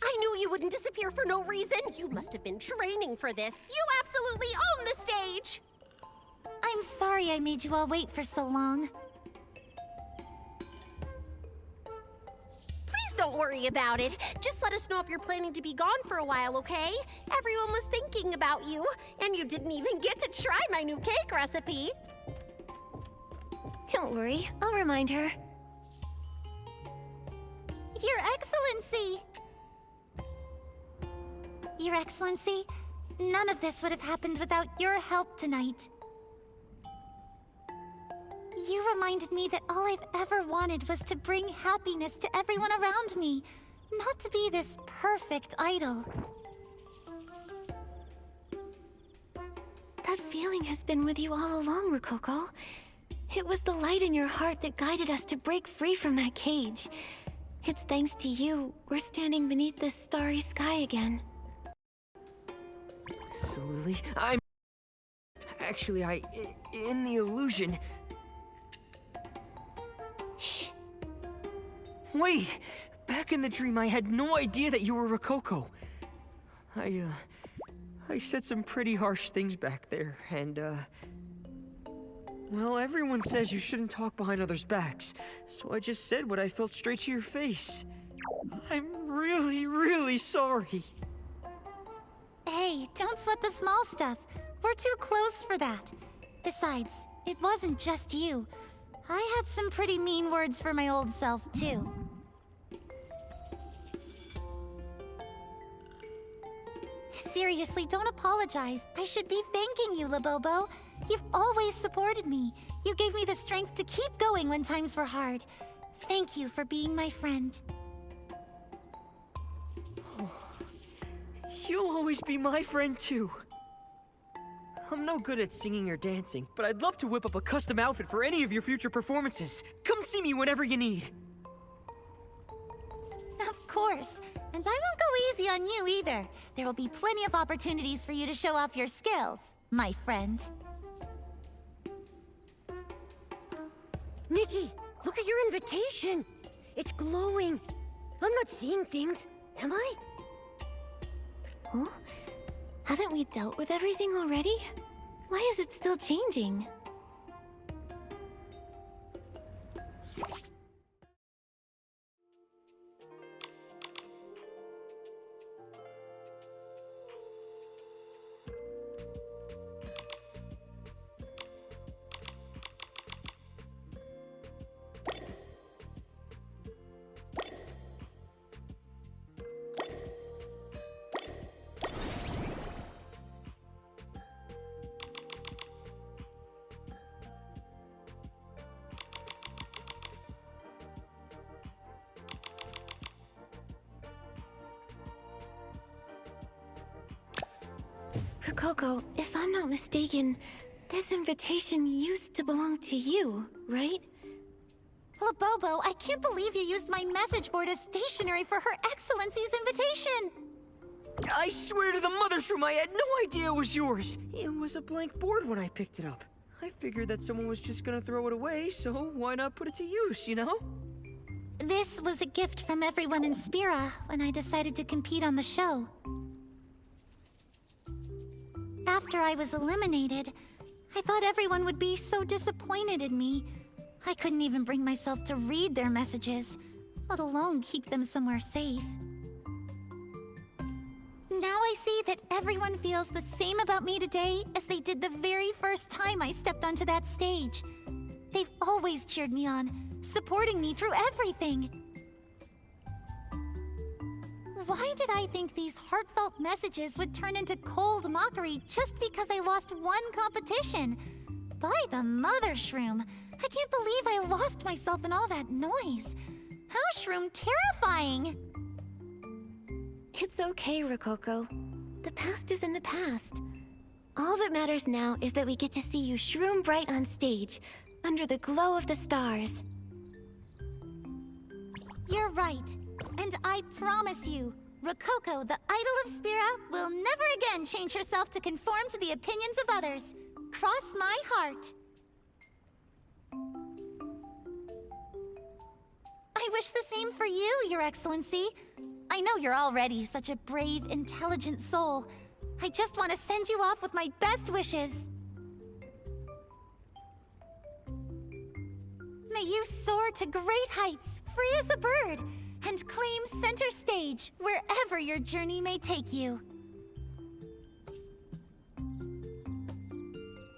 I knew you wouldn't disappear for no reason. You must have been training for this. You absolutely own the stage. I'm sorry I made you all wait for so long. Please don't worry about it. Just let us know if you're planning to be gone for a while, okay? Everyone was thinking about you, and you didn't even get to try my new cake recipe. Don't worry, I'll remind her. Your Excellency! Your Excellency, none of this would have happened without your help tonight. You reminded me that all I've ever wanted was to bring happiness to everyone around me, not to be this perfect idol. That feeling has been with you all along, Rococo. It was the light in your heart that guided us to break free from that cage. It's thanks to you we're standing beneath this starry sky again. So, Lily, Actually, in the illusion... Shh. Wait! Back in the dream, I had no idea that you were Rococo. I said some pretty harsh things back there, and, well, everyone says you shouldn't talk behind others' backs, so I just said what I felt straight to your face. I'm really, really sorry. Hey, don't sweat the small stuff. We're too close for that. Besides, it wasn't just you. I had some pretty mean words for my old self, too. Seriously, don't apologize. I should be thanking you, Labobo. You've always supported me. You gave me the strength to keep going when times were hard. Thank you for being my friend. Oh, you'll always be my friend, too. I'm no good at singing or dancing, but I'd love to whip up a custom outfit for any of your future performances. Come see me whenever you need. Of course. And I won't go easy on you either. There will be plenty of opportunities for you to show off your skills, my friend. Nikki, look at your invitation. It's glowing. I'm not seeing things, am I? Huh? Haven't we dealt with everything already? Why is it still changing? Rococo, if I'm not mistaken, This invitation used to belong to you, right? Labobo, I can't believe you used my message board as stationery for Her Excellency's invitation! I swear to the Mother Shroom, I had no idea it was yours. It was a blank board when I picked it up. I figured that someone was just gonna throw it away, so why not put it to use, you know? This was a gift from everyone in Spira when I decided to compete on the show. After I was eliminated, I thought everyone would be so disappointed in me. I couldn't even bring myself to read their messages, let alone keep them somewhere safe. Now I see that everyone feels the same about me today as they did the very first time I stepped onto that stage. They've always cheered me on, supporting me through everything. Why did I think these heartfelt messages would turn into cold mockery just because I lost one competition? By the Mother Shroom, I can't believe I lost myself in all that noise. How Shroom terrifying! It's okay, Rococo. The past is in the past. All that matters now is that we get to see you shroom bright on stage, under the glow of the stars. You're right. And I promise you, Rococo, the idol of Spira, will never again change herself to conform to the opinions of others. Cross my heart. I wish the same for you, Your Excellency. I know you're already such a brave, intelligent soul. I just want to send you off with my best wishes. May you soar to great heights, free as a bird, and claim center stage wherever your journey may take you.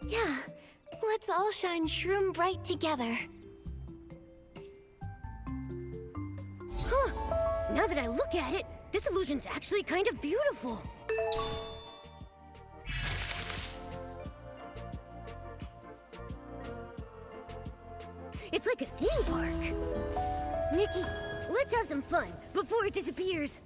Yeah, let's all shine shroom bright together. Huh. Now that I look at it, this illusion's actually kind of beautiful. It's like a theme park. Nikki, let's have some fun before it disappears.